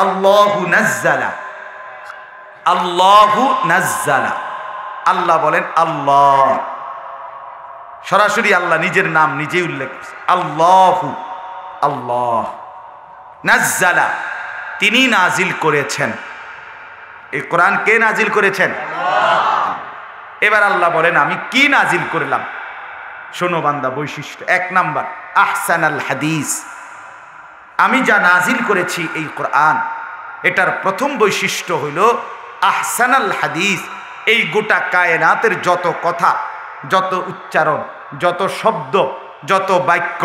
আল্লাহু নাজ্জালা, আল্লাহু নাজ্জালা। আল্লাহ বলেন আল্লাহ, সরাসরি আল্লাহ নিজের নাম নিজেই উল্লেখ করছে, আল্লাহু, আল্লাহ নাজ্জালা, তিনি নাজিল করেছেন। এই কোরআন কে নাজিল করেছেন? এবার আল্লাহ বলেন আমি কি নাজিল করলাম। শোনো বান্দা, বৈশিষ্ট্য 1 নাম্বার, আহসানাল হাদিস। আমি যা নাজিল করেছি এই কোরআন, এটার প্রথম বৈশিষ্ট্য হইল আহসানাল হাদিস। এই গোটা কায়নাতের যত কথা, যত উচ্চারণ, যত শব্দ, যত বাক্য,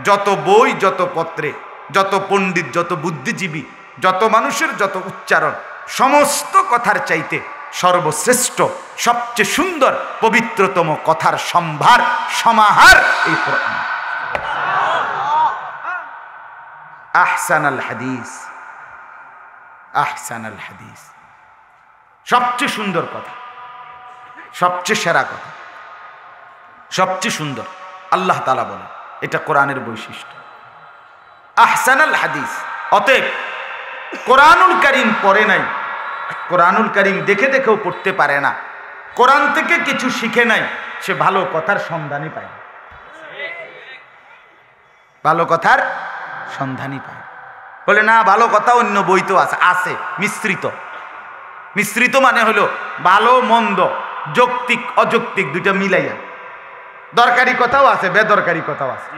যত বই, যত পত্রে, যত পণ্ডিত, যত বুদ্ধিজীবী, যত মানুষের যত উচ্চারণ, সমস্ত কথার চাইতে সর্বশ্রেষ্ঠ, সবচেয়ে সুন্দর, পবিত্রতম কথার সম্ভার, সমাহার এই কোরআন। আহসানাল হাদিস, আহসানাল হাদিস, সবচেয়ে সুন্দর কথা, সবচেয়ে সেরা কথা, সবচেয়ে সুন্দর। আল্লাহ তাআলা বলেন এটা কোরআনের বৈশিষ্ট্য, আহসানাল হাদিস। অতএব কোরআনুল কারীম পড়ে নাই, কোরআনুল কারীম দেখে দেখেও পড়তে পারে না, কোরআন থেকে কিছু শিখে নাই, সে ভালো কথার সন্ধানই পায় না, ভালো কথার সন্ধানই পায়। বলে না, ভালো কথা অন্য বই তো আছে, আছে মিশ্রিত। মিশ্রিত মানে হলো ভালো মন্দ, যৌক্তিক অযৌক্তিক দুইটা মিলাইয়া। দরকারি কথাও আছে, বেদরকারি কথাও আছে,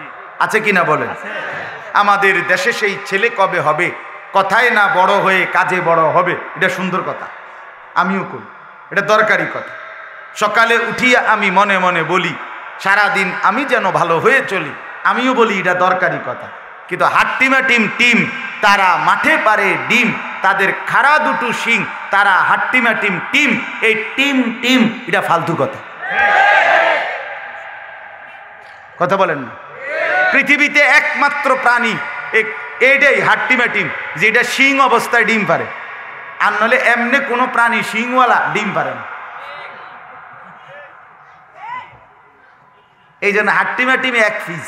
আছে কিনা বলেন? আমাদের দেশে সেই ছেলে কবে হবে, কথায় না বড় হয়ে কাজে বড় হবে, এটা সুন্দর কথা, আমিও কই, এটা দরকারি কথা। সকালে উঠিয়া আমি মনে মনে বলি সারাদিন আমি যেন ভালো হয়ে চলি, আমিও বলি এটা দরকারি কথা। কিন্তু হাট্টিমা টিম টিম, তারা মাঠে পারে ডিম, তাদের খাড়া দুটো শিং, তারা হাট্টিমা টিম টিম, এই টিম টিম এটা ফালতু কথা। কথা বলেন না? পৃথিবীতে একমাত্র প্রাণী এইটাই হাট্টিমা টিম, যেটা শিং অবস্থায় ডিম পারে, আর নলে এমনি কোনো প্রাণী শিংওয়ালা ডিম পারে না। এই জন্য হাট্টিমা টিমে এক পিস,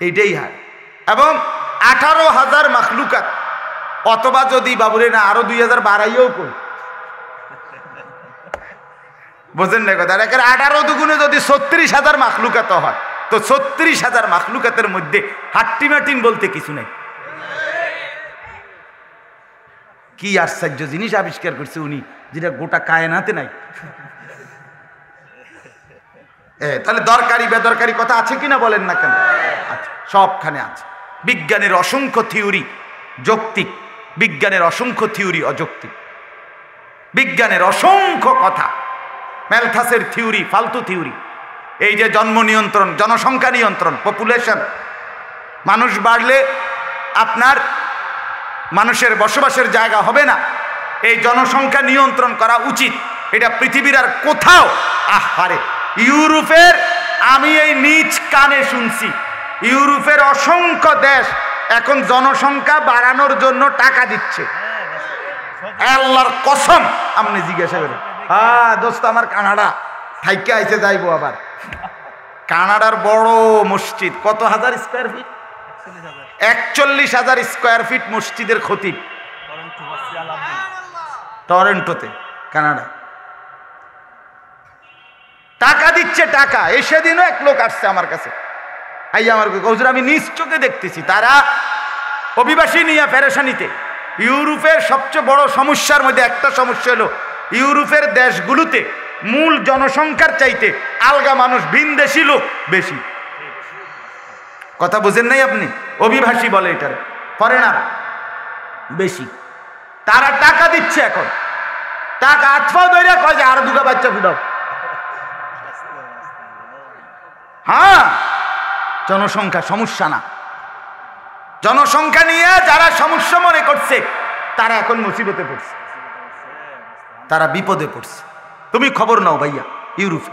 এইটাই হার। এবং 18,000 মাখলুকাত, অথবা যদি বাবুরে না আরো 2000 বাড়াইও কই, বোঝেন না কথা? 18 দুগুণে যদি 36,000 মাখলুকাত হয়, তো 36,000 মাখলুকাতের মধ্যে হাট্টিমাটিম বলতে কিছু নেই। কি আশ্চর্য জিনিস আবিষ্কার করছে উনি, যেটা গোটা কায়নাতে নাই। তাহলে দরকারি বেদরকারি কথা আছে কিনা বলেন না কেন? আছে, সবখানে আছে। বিজ্ঞানের অসংখ্য থিওরি যৌক্তিক, বিজ্ঞানের অসংখ্য থিওরি অযৌক্তিক, বিজ্ঞানের অসংখ্য কথা, ম্যালথাসের থিওরি ফালতু থিওরি। এই যে জন্ম নিয়ন্ত্রণ, জনসংখ্যা নিয়ন্ত্রণ, পপুলেশন, মানুষ বাড়লে আপনার মানুষের বসবাসের জায়গা হবে না, এই জনসংখ্যা নিয়ন্ত্রণ করা উচিত। এটা পৃথিবীর আর কোথাও, আহারে ইউরোপের, আমি এই নিজ কানে শুনছি, ইউরোপের অসংখ্য দেশ এখন জনসংখ্যা বাড়ানোর জন্য টাকা দিচ্ছে। আল্লাহর কসম, আপনি জিজ্ঞাসা করেন, হ্যাঁ দোস্ত আমার কানাডা থাইকে আইসে যাইবো আবার। কানাডার বড় মসজিদ কত হাজার স্কোয়ার ফিট? 41,000 স্কোয়ার ফিট মসজিদের খতিব টরন্টোতে, কানাডা। টাকা দিচ্ছে, টাকা। সেদিনও এক লোক আসছে আমার কাছে, আমার হুজুর আমি নিজ চোখে দেখতেছি তারা অভিবাসী নিয়ে পেরেশানিতে। ইউরোপের সবচেয়ে বড় সমস্যার মধ্যে একটা সমস্যা হলো ইউরোপের দেশগুলোতে মূল জনসংখ্যার চাইতে আলগা মানুষ, ভিনদেশি লোক বেশি। কথা বুঝেন নাই আপনি? অভিবাসী বলে এটার, ফরেনার বেশি। তারা টাকা দিচ্ছে, এখন টাকা আটফাও ধরে কয় যে আর দুটা বাচ্চা ফুটাও। হ্যাঁ, জনসংখ্যা সমস্যা না। জনসংখ্যা নিয়ে যারা সমস্যা মনে করছে তারা এখন মুসিবতে পড়ছে, তারা বিপদে পড়ছে। তুমি খবর নাও ভাইয়া, ইউরোপে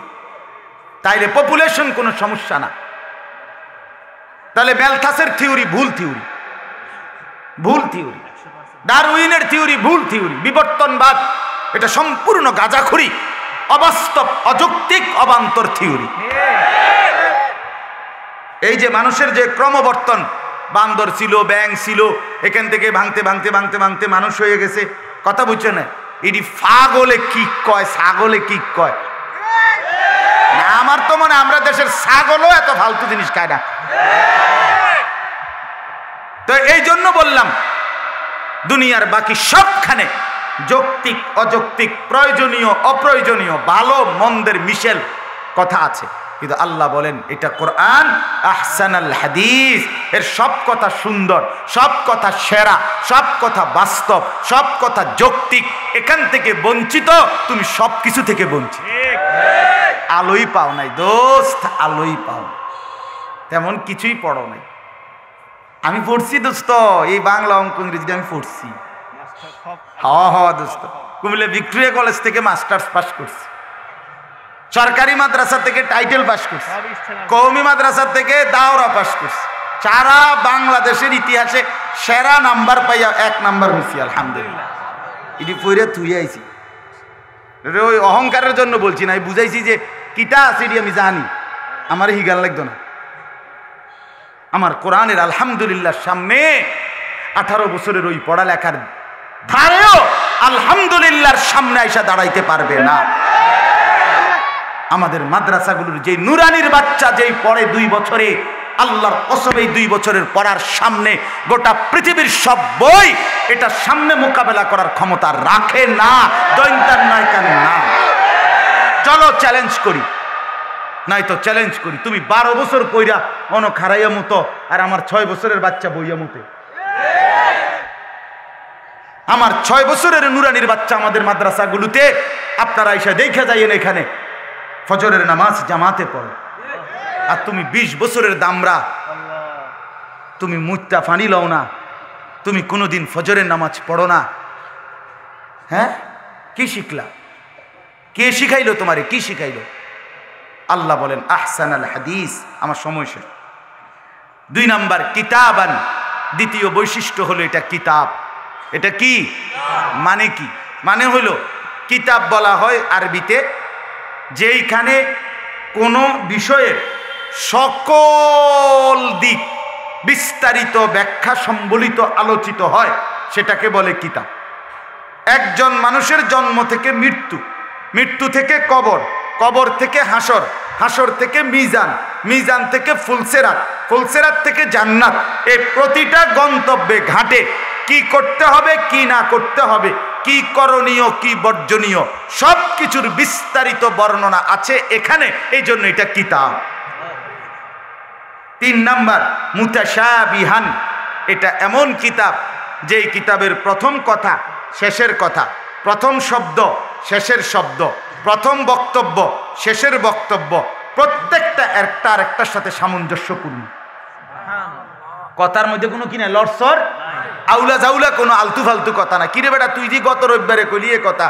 তাইলে পপুলেশন কোনো সমস্যা না। তাহলে ম্যালথাসের থিওরি ভুল থিওরি, ভুল থিওরি। ডারউইনের থিওরি ভুল থিওরি। বিবর্তনবাদ এটা সম্পূর্ণ গাঁজাখুরি, অবাস্তব, অযৌক্তিক, অবান্তর থিওরি। এই যে মানুষের যে ক্রমবর্তন, বান্দর ছিল, ব্যাং ছিল, এখান থেকে ভাঙতে ভাঙতে ভাঙতে ভাঙতে মানুষ হয়ে গেছে। কথা বুঝছে না? এটি ফাগলে কি কয়, ছাগলে কি কয় না। আমার তো মনে আমরা দেশের ছাগলও এত ফালতু জিনিস খায় না। তো এই জন্য বললাম দুনিয়ার বাকি সবখানে যৌক্তিক অযৌক্তিক, প্রয়োজনীয় অপ্রয়োজনীয়, ভালো মন্দের মিশেল কথা আছে, কিন্তু আল্লাহ বলেন এটা কোরআন আহসানাল হাদিস, এর সব কথা সুন্দর, সব কথা সেরা, সব কথা বাস্তব, সব কথা যৌক্তিক। এখান থেকে বঞ্চিত, তুমি সব কিছু থেকে বঞ্চিত। আলোই পাও নাই দোস্ত, আলোই পাও, তেমন কিছুই পড়ো নাই। আমি পড়ছি দোস্ত, এই বাংলা অঙ্ক ইংরেজি আমি পড়ছি। দোস্ত কুমিল্লা ভিক্টোরিয়া কলেজ থেকে মাস্টার্স পাস করছি, সরকারি মাদ্রাসা থেকে টাইটেল পাস করছি, কওমি মাদ্রাসা থেকে দাওরা পাস করছি। সারা বাংলাদেশের ইতিহাসে সেরা নাম্বার পাইয়া 1 নাম্বার হয়েছি, আলহামদুলিল্লাহ। এটি পড়ে তুই আইছি, ওই অহংকারের জন্য বলছি না, বুঝাইছি যে কিটা আছে এটি আমি জানি, আমার হিগাল লাগতো না। আমার কোরআনের আলহামদুলিল্লাহ সামনে 18 বছরের ওই পড়ালেখার ধারেও আলহামদুলিল্লাহর সামনে আইসা দাঁড়াইতে পারবে না। আমাদের মাদ্রাসাগুলোর যে নুরানির বাচ্চা যেই পড়ে 2 বছরে, আল্লাহর কসম এই 2 বছরের পড়ার সামনে গোটা পৃথিবীর সব বই এটা সামনে মোকাবেলা করার ক্ষমতা রাখে না। দৈন্তার নয় কেন না? চলো চ্যালেঞ্জ করি, নাই তো চ্যালেঞ্জ করি। তুমি 12 বছর কইরা অন খারাইয়া মতো, আর আমার 6 বছরের বাচ্চা বইয়া মতে। আমার 6 বছরের নুরানির বাচ্চা আমাদের মাদ্রাসাগুলোতে, আপনারা এসে দেখে যাইয়েন, এখানে ফজরের নামাজ জামাতে পড়ে। আর তুমি 20 বছরের দামরা, তুমি মুত্তা ফানি লও না, তুমি কোনোদিন ফজরের নামাজ পড়ো না। হ্যাঁ, কি শিখলা? কে শিখাইলো তোমারে? কি শিখাইলো? আল্লাহ বলেন আহসানাল হাদিস। আমার সময় শেষ। 2 নাম্বার কিতাবান, দ্বিতীয় বৈশিষ্ট্য হলো এটা কিতাব। এটা কি মানে? কি মানে হলো কিতাব বলা হয় আরবিতে যেইখানে কোনো বিষয়ের সকল দিক বিস্তারিত ব্যাখ্যা সম্বলিত আলোচিত হয়, সেটাকে বলে কিতাব। একজন মানুষের জন্ম থেকে মৃত্যু, মৃত্যু থেকে কবর, কবর থেকে হাসর, হাসর থেকে মিজান, মিজান থেকে ফুলসেরাত, ফুলসেরাত থেকে জান্নাত। এই প্রতিটা গন্তব্যে ঘাটে কি করতে হবে, কি না করতে হবে, কি করণীয়, কি বর্জনীয়, সব কিছুর বিস্তারিত বর্ণনা আছে এখানে। এই জন্য এটা কিতাব। 3 নাম্বার মুতাশাবিহান, এটা এমন কিতাব যেই কিতাবের প্রথম কথা শেষের কথা, প্রথম শব্দ শেষের শব্দ, প্রথম বক্তব্য শেষের বক্তব্য প্রত্যেকটা একটা আরেকটার সাথে সামঞ্জস্যপূর্ণ। কথার মধ্যে কোনো কি না লড়সড় আউলা জাউলা কোনো আলতু ফালতু কথা না। কিরে বেটা তুই যে গত রবিবারে কইলি এ কথা,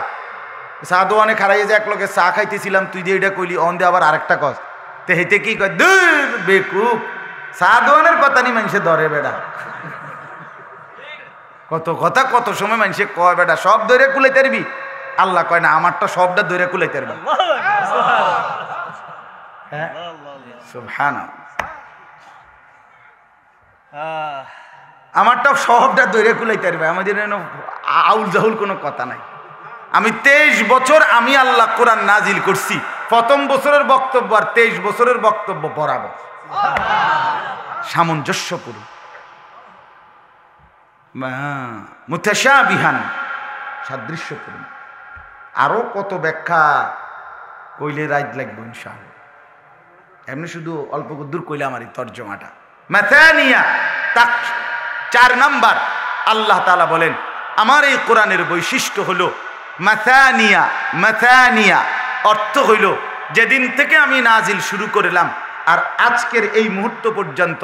চা দোয়ানে খারাইয়ে যে এক লোকে চা খাইতেছিলাম, তুই যে এটা কইলি, অন দে আবার আরেকটা কস, তে হেতে কি কয় দূর বেকুব, চা দোয়ানের কথা নি মানুষে ধরে বেটা। কত কথা কত সময় মানুষে কয় বেটা, সব ধরে কুলাইতে পারবি? আল্লাহ কয় না, আমারটা সবটা ধরে কুলাইতে পারবি। হ্যাঁ সুবহানাল্লাহ, আমারটা সবটা ধরে কুলাইতে পারবে। আমাদের আউল জাহুল কোনো কথা নাই। আমি 23 বছর আমি আল্লাহ কোরআন নাজিল করছি, প্রথম বছরের বক্তব্য আর 23 বছরের বক্তব্য বরাবর, সামঞ্জস্যপূর্ণ, মুতাশাবিহান, সাদৃশ্যপূর্ণ। আরো কত ব্যাখ্যা কইলে রাইত লাগবে ইনশাআল্লাহ। এমনি শুধু অল্প দূর কইলে আমার এই তর্জমাটা। মাথানিয়া, তাক 4 নাম্বার আল্লাহ তাআলা বলেন আমার এই কোরআনের বৈশিষ্ট্য হলো মাথানিয়া। মাথানিয়া অর্থ হইল যেদিন থেকে আমি নাজিল শুরু করলাম আর আজকের এই মুহূর্ত পর্যন্ত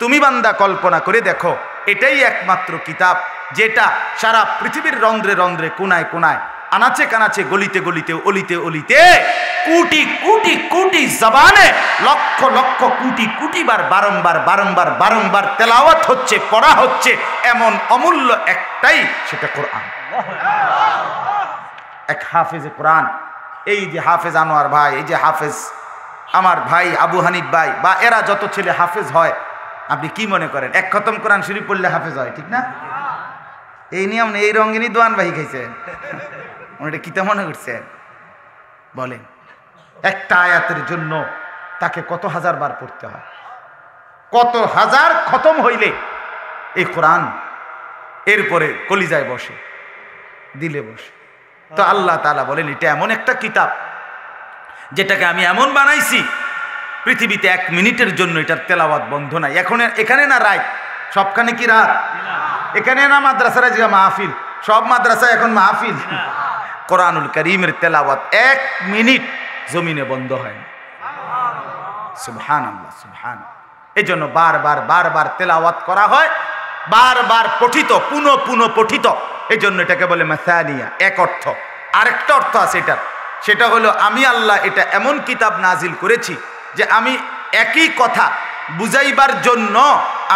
তুমি বান্দা কল্পনা করে দেখো, এটাই একমাত্র কিতাব যেটা সারা পৃথিবীর রন্ধ্রে রন্ধ্রে, কোনায় কোনায়, আনাচে কানাচে, গলিতে গলিতে, অলিতে অলিতে, কোটি কোটি কোটি জবানে, লক্ষ লক্ষ কোটি কোটি বার বারংবার বারংবার বারংবার তেলাওয়াত হচ্ছে, পড়া হচ্ছে, এমন অমূল্য একটাই, সেটা কোরআন। এক হাফেজে কোরআন, এই যে হাফেজ আনোয়ার ভাই, এই যে হাফেজ আমার ভাই আবু হানিফ ভাই, বা এরা যত ছেলে হাফেজ হয়, আপনি কি মনে করেন এক খতম কোরআন শরীফ পড়লে হাফেজ হয়? ঠিক না? এই নিয়ম এই রঙ্গিনী দোয়ান ভাই খাইছেন, এটা কিতা মনে করছেন বলেন? একটা আয়াতের জন্য তাকে কত হাজার বার পড়তে হয়, কত হাজার খতম হইলে এই কোরআন এরপরে কলিজায় বসে, দিলে বসে। তো আল্লাহ তাআলা বলেন এটা এমন একটা কিতাব যেটাকে আমি এমন বানাইছি পৃথিবীতে 1 মিনিটের জন্য এটার তেলাওয়াত বন্ধ নাই। এখানে না রাত, সবখানে কি রাত? এখানে না মাদ্রাসার আজকে মাহফিল, সব মাদ্রাসায় এখন মাহফিল। কোরআনুল কারীমের তেলাওয়াত 1 মিনিট জমিনে বন্ধ হয় না। সুবহানাল্লাহ, সুবহান। এজন্য বারবার বারবার তেলাওয়াত করা হয়, বারবার পঠিত, পুনঃ পুনঃ পঠিত। এজন্য এটাকে বলে মাসানিয়া, এক অর্থ। আরেকটা অর্থ আছে এটার, সেটা হলো আমি আল্লাহ এটা এমন কিতাব নাজিল করেছি যে আমি একই কথা বুঝাইবার জন্য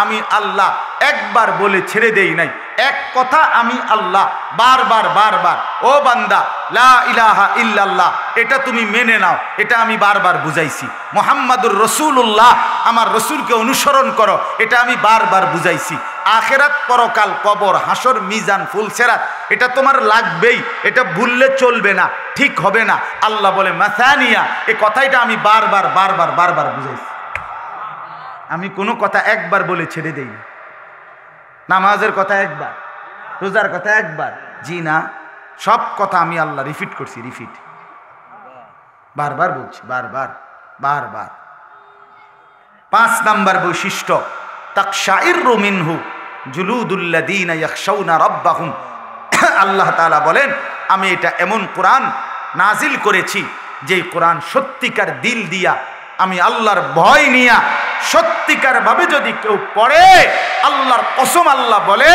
আমি আল্লাহ একবার বলে ছেড়ে দেই নাই। এক কথা আমি আল্লাহ বারবার বারবার, ও বান্দা লা ইলাহা ইল্লাল্লাহ, এটা তুমি মেনে নাও, এটা আমি বারবার বুঝাইছি। মুহাম্মাদুর রাসূলুল্লাহ, আমার রসুলকে অনুসরণ করো, এটা আমি বারবার বুঝাইছি। আখেরাত, পরকাল, কবর, হাসর, মিজান, ফুলসেরাত, এটা তোমার লাগবেই, এটা ভুললে চলবে না, ঠিক হবে না। আল্লাহ বলে মাসানিয়া, এই কথাটা আমি বারবার বারবার বারবার বুঝাইছি। আমি কোনো কথা একবার বলে ছেড়ে দেই না। নামাজের কথা একবার, রোজার কথা একবার, জি না, সব কথা আমি আল্লাহ রিপিট করছি, রিপিট, বারবার বলছি, বারবার বারবার। 5 নাম্বার বৈশিষ্ট্য তাকশাইরু মিনহু জুলুদুল্লাযীনা ইয়াখশাউনা রাব্বাহুম। আল্লাহ তাআলা বলেন আমি এটা এমন কোরআন নাজিল করেছি যে কোরআন সত্যিকার দিল দিয়া, আমি আল্লাহর ভয় নিয়া সত্যিকার ভাবে যদি কেউ পড়ে, আল্লাহর কসম আল্লাহ বলে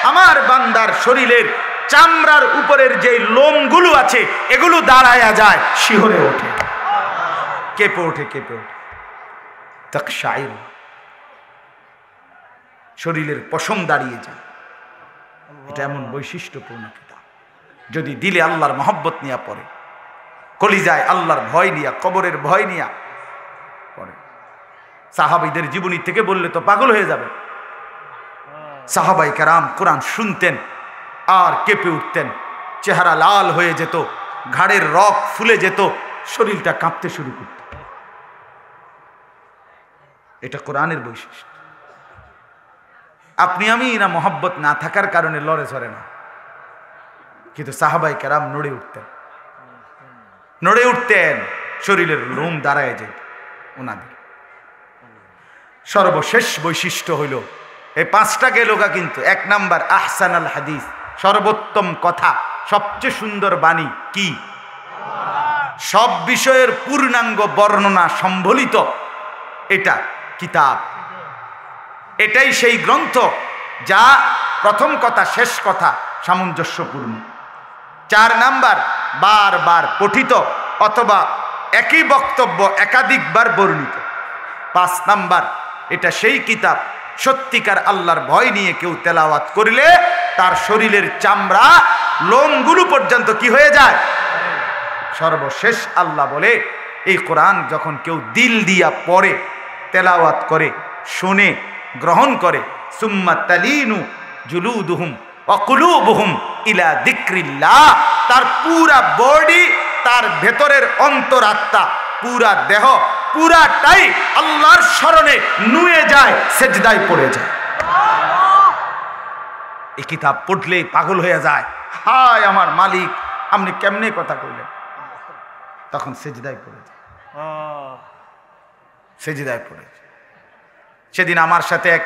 আমার বান্দার শরীরের চামড়ার উপরের যে লোমগুলো আছে এগুলো দাঁড়ায়া যায়, শিহরে ওঠে, কেঁপে ওঠে, কেঁপে ওঠে। তাকশাইর, শরীরের পশম দাঁড়িয়ে যায়। এটা এমন বৈশিষ্ট্যপূর্ণ কিতাব, যদি দিলে আল্লাহর মহব্বত নিয়ে পড়ে, কলিজায় আল্লাহর ভয় নিয়া, কবরের ভয় নিয়া পড়ে। সাহাবাইদের জীবনী থেকে বললে তো পাগল হয়ে যাবে। সাহাবাই কেরাম কোরআন শুনতেন আর কেঁপে উঠতেন, চেহারা লাল হয়ে যেত, ঘাড়ের রক ফুলে যেত, শরীরটা কাঁপতে শুরু করত। এটা কোরআনের বৈশিষ্ট্য। আপনি আমি না মহব্বত না থাকার কারণে লড়ে চড়ে না, কিন্তু সাহাবাই কেরাম নড়ে উঠতেন, নড়ে উঠতেন, শরীরের লোম দাঁড়ায় যেত ওনাদের। সর্বশেষ বৈশিষ্ট্য হইল এই 5টা গেলোগা, কিন্তু 1 নাম্বার আহসানাল হাদিস, সর্বোত্তম কথা, সবচেয়ে সুন্দর বাণী কি? সব বিষয়ের পূর্ণাঙ্গ বর্ণনা সম্বলিত এটা কিতাব। এটাই সেই গ্রন্থ যা প্রথম কথা শেষ কথা সামঞ্জস্যপূর্ণ। 4 নাম্বার বারবার পঠিত অথবা একই বক্তব্য একাধিকবার বর্ণিত। 5 নাম্বার এটা সেই কিতাব সত্যিকার আল্লাহর ভয় নিয়ে কেউ তেলাওয়াত করলে তার শরীরের চামড়া, লোমগুলো পর্যন্ত কি হয়ে যায়? সর্বশেষ আল্লাহ বলে এই কোরআন যখন কেউ দিল দিয়া পড়ে, তেলাওয়াত করে, শুনে, গ্রহণ করে, সুম্মা তালিনু জুলুদুহুম ওয়া কুলুবুহুম ইলা যিকরিল্লাহ, তার পুরা বডি তার ভেতরের অন্তরাত্মা পুরা দেহ পুরাটাই আল্লাহর স্মরণে নুয়ে যায়, সেজদায় পড়ে যায়। এই কিতাব পড়লেই পাগল হয়ে যায়, হায় আমার মালিক আপনি কেমনে কথা কইলেন। তখন সেজদায় পড়ে যায়, সেজদায় পড়ে যায়। সেদিন আমার সাথে এক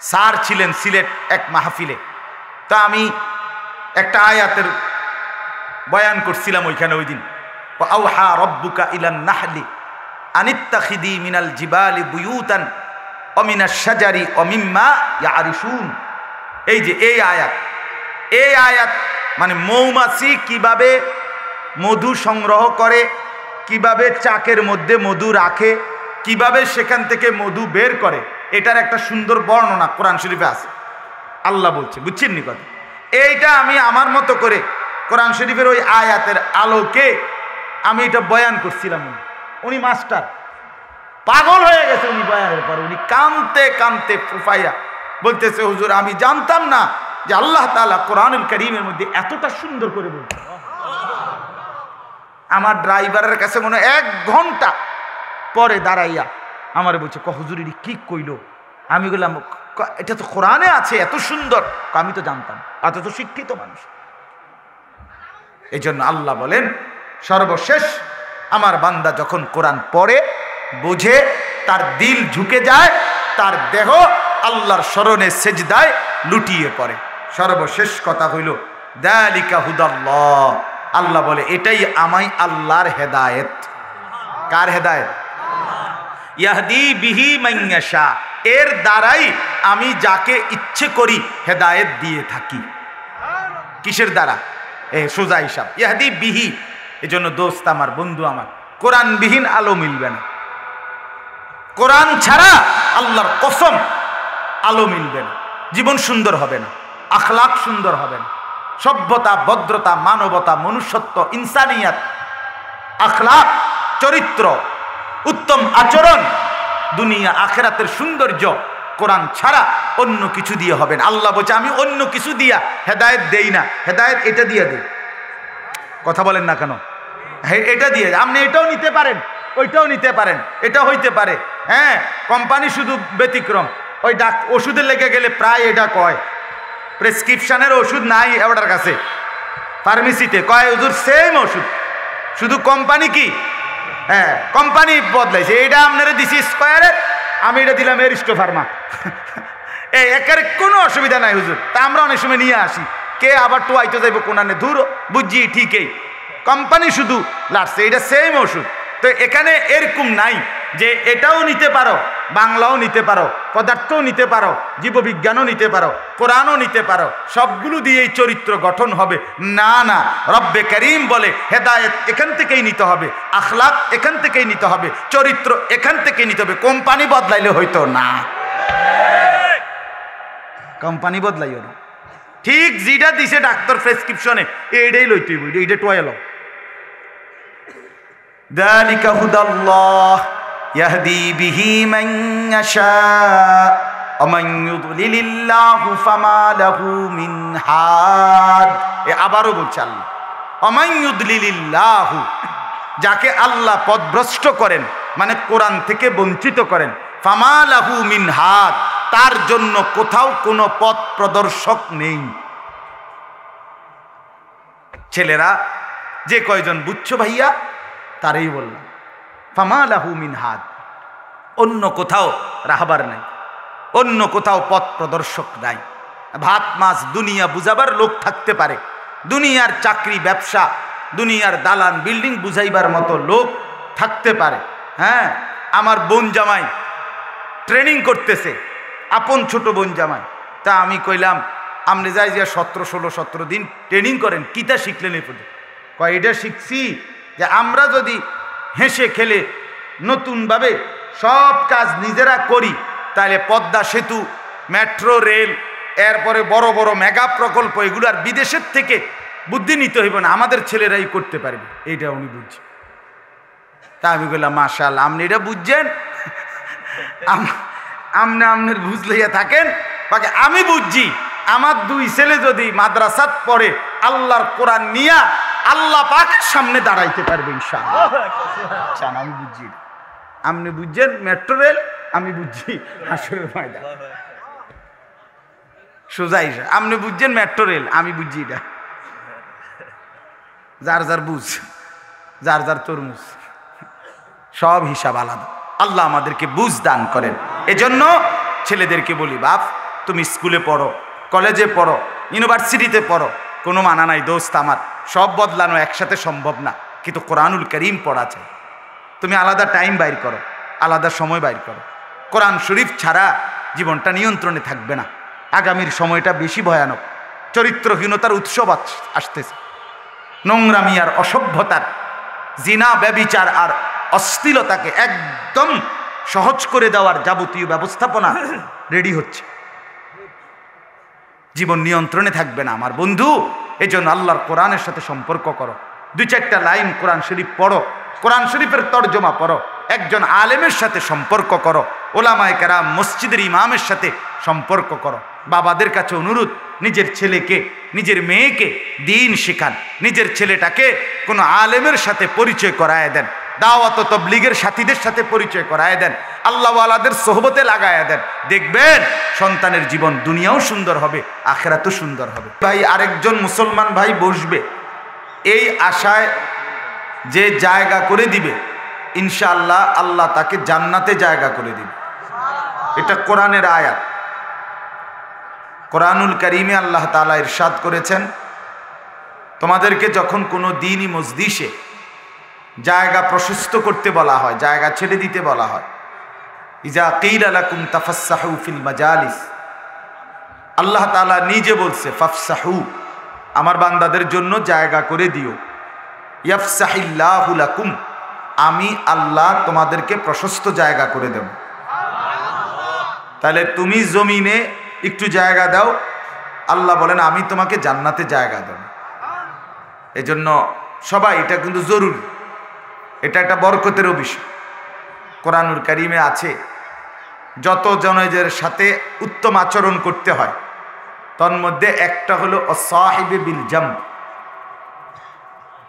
স্যার ছিলেন সিলেট এক মাহফিলে, তা আমি একটা আয়াতের বয়ান করছিলাম ওইখানে ওই দিন। আওহা রব্বুকা ইলান নাহলি আনিত্তাখিদি মিনাল জিবালি বুয়ুতান ওয়া মিনাশ শাজারি ওয়া মিম্মা ইয়ারিশুন। এই যে এই আয়াত মানে মৌমাছি কিভাবে মধু সংগ্রহ করে, কিভাবে চাকের মধ্যে মধু রাখে, কিভাবে সেখান থেকে মধু বের করে, এটার একটা সুন্দর বর্ণনা কোরআন শরীফে আছে। আল্লাহ বলছে, বুঝছেন নি কথা? এইটা আমি আমার মতো করে কোরআন শরীফের ওই আয়াতের আলোকে আমি এটা বয়ান করছিলাম। উনি মাস্টার, পাগল হয়ে গেছে উনি বয়ানের পর। উনি কানতে কানতে ফুফাইয়া বলতেছে, হুজুর আমি জানতাম না যে আল্লাহ তাআলা কোরআনুল কারীমের মধ্যে এতটা সুন্দর করে বলছে। আমার ড্রাইভারের কাছে মনে 1 ঘন্টা পরে দাঁড়াইয়া আমারে বলছে, হুজুর এটি কি কইলো? আমি বললাম, এটা তো কোরআনে আছে, এত সুন্দর। আমি তো জানতাম, এত তো শিক্ষিত মানুষ। এই জন্য আল্লাহ বলেন, সর্বশেষ আমার বান্দা যখন কোরআন পড়ে বুঝে, তার দিল ঝুঁকে যায়, তার দেহ আল্লাহর স্মরণে সেজদায় লুটিয়ে পড়ে। সর্বশেষ কথা হইল যালিকা হুদাল্লাহ। আল্লাহ বলে এটাই আমাই আল্লাহর হেদায়েত। কার হেদায়েত? ইয়াহদি বিহি মান ইয়াশা, এর দ্বারাই আমি যাকে ইচ্ছে করি হেদায়েত দিয়ে থাকি। কিসের দ্বারা? সোজা হিসাব, ইয়াহদি বিহি। এজন্য দোস্ত আমার, বন্ধু আমার, কোরআনবিহীন আলো মিলবে না। কোরআন ছাড়া আল্লাহর কসম আলো মিলবে না, জীবন সুন্দর হবে না, আখলাক সুন্দর হবে না, সভ্যতা, ভদ্রতা, মানবতা, মনুষ্যত্ব, ইনসানিয়াত, আখলাক, চরিত্র, উত্তম আচরণ, দুনিয়া আখেরাতের সৌন্দর্য কোরআন ছাড়া অন্য কিছু দিয়ে হবে না। আল্লাহ বলছে আমি অন্য কিছু দিয়া হেদায়েত দেই না, হেদায়েত এটা দিয়ে দেই। কথা বলেন না কেন? এটা দিয়ে আপনি এটাও নিতে পারেন, ওইটাও নিতে পারেন, এটা হইতে পারে। হ্যাঁ, কোম্পানি শুধু ব্যতিক্রম। ওই ওষুধে লেগে গেলে প্রায় এটা কয়, প্রেসক্রিপশনের ওষুধ নাই ওটার কাছে, ফার্মেসিতে কয় হুজুর সেম ওষুধ, শুধু কোম্পানি কি, হ্যাঁ কোম্পানি বদলাইছে। এটা আপনারা দিছি স্কয়ারের, আমি এটা দিলাম এরিস্টো ফার্মা। এই একের কোনো অসুবিধা নাই হুজুর, তা আমরা অনেক সময় নিয়ে আসি। কে আবার টোয়াইতে যাইব কোনানে, ধুর বুঝছি ঠিকই, কোম্পানি শুধু লাড়ছে, এটা সেম ওষুধ। তো এখানে এরকম নাই যে এটাও নিতে পারো, বাংলাও নিতে পারো, পদার্থও নিতে পারো, জীববিজ্ঞানও নিতে পারো, কোরআনও নিতে পারো, সবগুলো দিয়েই চরিত্র গঠন হবে। না না, রব্বে করিম বলে হেদায়েত এখান থেকেই নিতে হবে, আখলাক এখান থেকেই নিতে হবে, চরিত্র এখান থেকেই নিতে হবে। কোম্পানি বদলাইলে হয়তো না, কোম্পানি বদলাইও না, ঠিক যেটা দিছে ডাক্তার প্রেসক্রিপশনে এইটাই লইতে হইব, এইটা টোয়াইল। যালিকা হুদাল্লাহ ইয়াহদি বিহি মান ইয়াশা ওয়া মান ইউদ্লিলিল্লাহু ফামা লাহু মিন হাদ। আবারও বলছে আল্লাহ, ওয়া মান ইউদ্লিলিল্লাহু, যাকে আল্লাহ পথভ্রষ্ট করেন মানে কোরআন থেকে বঞ্চিত করেন, ফামা লাহু মিন হাদ, তার জন্য কোথাও কোনো পথ প্রদর্শক নেই। ছেলেরা যে কয়জন বুঝছো ভাইয়া তারই বললাম, ফামা লাহু মিন হাদ, অন্য কোথাও রাহবার নাই, অন্য কোথাও পথ প্রদর্শক নাই। ভাত মাছ দুনিয়া বুঝাবার লোক থাকতে পারে, দুনিয়ার চাকরি ব্যবসা, দুনিয়ার দালান বিল্ডিং বুঝাইবার মতো লোক থাকতে পারে। হ্যাঁ, আমার বোন জামাই ট্রেনিং করতেছে, আপন ছোট বোন জামাই। তা আমি কইলাম আপনি যাই যে 17 দিন ট্রেনিং করেন, কিতা শিখলেন এই পর্যন্ত? কয় এটা শিখছি যে আমরা যদি হেসে খেলে নতুনভাবে সব কাজ নিজেরা করি, তাহলে পদ্মা সেতু, মেট্রো রেল, এরপরে বড় বড় মেগা প্রকল্প, এগুলো আর বিদেশের থেকে বুদ্ধি নিতে হইব না, আমাদের ছেলেরাই করতে পারবে। এইটা উনি বুঝছে। তা আমি বললাম মাশাআল্লাহ, আপনি এটা বুঝছেন, আপনার বুঝ লইয়া থাকেন। বাকি আমি বুঝছি, আমার 2 ছেলে যদি মাদ্রাসাত পড়ে আল্লাহর কোরআন নিয়া আল্লাহ পাকের সামনে দাঁড়াইতে পারবে ইনশাআল্লাহ। চান আমি বুঝি, আপনি বুঝছেন মেট্রো রেল, আমি বুঝছি হাসরের ময়দান। সোজাই আপনি বুঝছেন মেট্রো রেল, আমি বুঝছি এটা। যার যার বুঝ, যার যার তরমুজ, সব হিসাব আলাদা। আল্লাহ আমাদেরকে বুঝ দান করেন। এজন্য ছেলেদেরকে বলি, বাপ তুমি স্কুলে পড়ো, কলেজে পড়ো, ইউনিভার্সিটিতে পড়ো, কোনো মানা নাই দোস্ত আমার, সব বদলানো একসাথে সম্ভব না, কিন্তু কোরআনুল করিম পড়া চাই। তুমি আলাদা টাইম বাইর করো, আলাদা সময় বাইর করো। কোরআন শরীফ ছাড়া জীবনটা নিয়ন্ত্রণে থাকবে না। আগামীর সময়টা বেশি ভয়ানক। চরিত্রহীনতার উৎসব আসতেছে, নোংরামি আর অসভ্যতার, জিনা ব্যভিচার আর অশ্লীলতাকে একদম সহজ করে দেওয়ার যাবতীয় ব্যবস্থাপনা রেডি হচ্ছে। জীবন নিয়ন্ত্রণে থাকবে না আমার বন্ধু। এজন্য আল্লাহর কোরআনের সাথে সম্পর্ক করো, 2-4টা লাইন কোরআন শরীফ পড়ো, কোরআন শরীফের তর্জমা পড়ো, একজন আলেমের সাথে সম্পর্ক করো, ওলামায়ে কেরাম মসজিদের ইমামের সাথে সম্পর্ক করো। বাবাদের কাছে অনুরোধ, নিজের ছেলেকে, নিজের মেয়েকে দ্বীন শেখান, নিজের ছেলেটাকে কোনো আলেমের সাথে পরিচয় করায় দেন, দাওয়াত ও তাবলীগের সাথীদের সাথে পরিচয় করায় দেন, আল্লাহওয়ালাদের সোহবতে লাগায় দেন। দেখবেন সন্তানের জীবন দুনিয়াও সুন্দর হবে, আখিরাতও সুন্দর হবে। ভাই আরেকজন মুসলমান ভাই বসবে এই আশায় যে জায়গা করে দিবে, ইনশাআল্লাহ আল্লাহ তাকে জান্নাতে জায়গা করে দিবে। এটা কোরআনের আয়াত। কোরআনুল কারীমে আল্লাহ তাআলা ইরশাদ করেছেন, তোমাদেরকে যখন কোনো দ্বীনি মজলিসে জায়গা প্রশস্ত করতে বলা হয়, জায়গা ছেড়ে দিতে বলা হয়, ইজা কিলা লাকুম তাফাসসাহু ফিল মাজালিস, আল্লাহ তাআলা নিজে বলছে ফাফসাহু, আমার বান্দাদের জন্য জায়গা করে দিও। ইয়াফসাহিল্লাহু লাকুম, আমি আল্লাহ তোমাদেরকে প্রশস্ত জায়গা করে দেব। তাহলে তুমি জমিনে একটু জায়গা দাও, আল্লাহ বলেন আমি তোমাকে জান্নাতে জায়গা দেব। এজন্য সবাই, এটা কিন্তু জরুরি, এটা একটা বরকতেরও বিষয়। কোরআনুল কারীমে আছে যত জনের সাথে উত্তম আচরণ করতে হয়, তন্মধ্যে একটা হলো অসাহিবে বিল জাম্ব।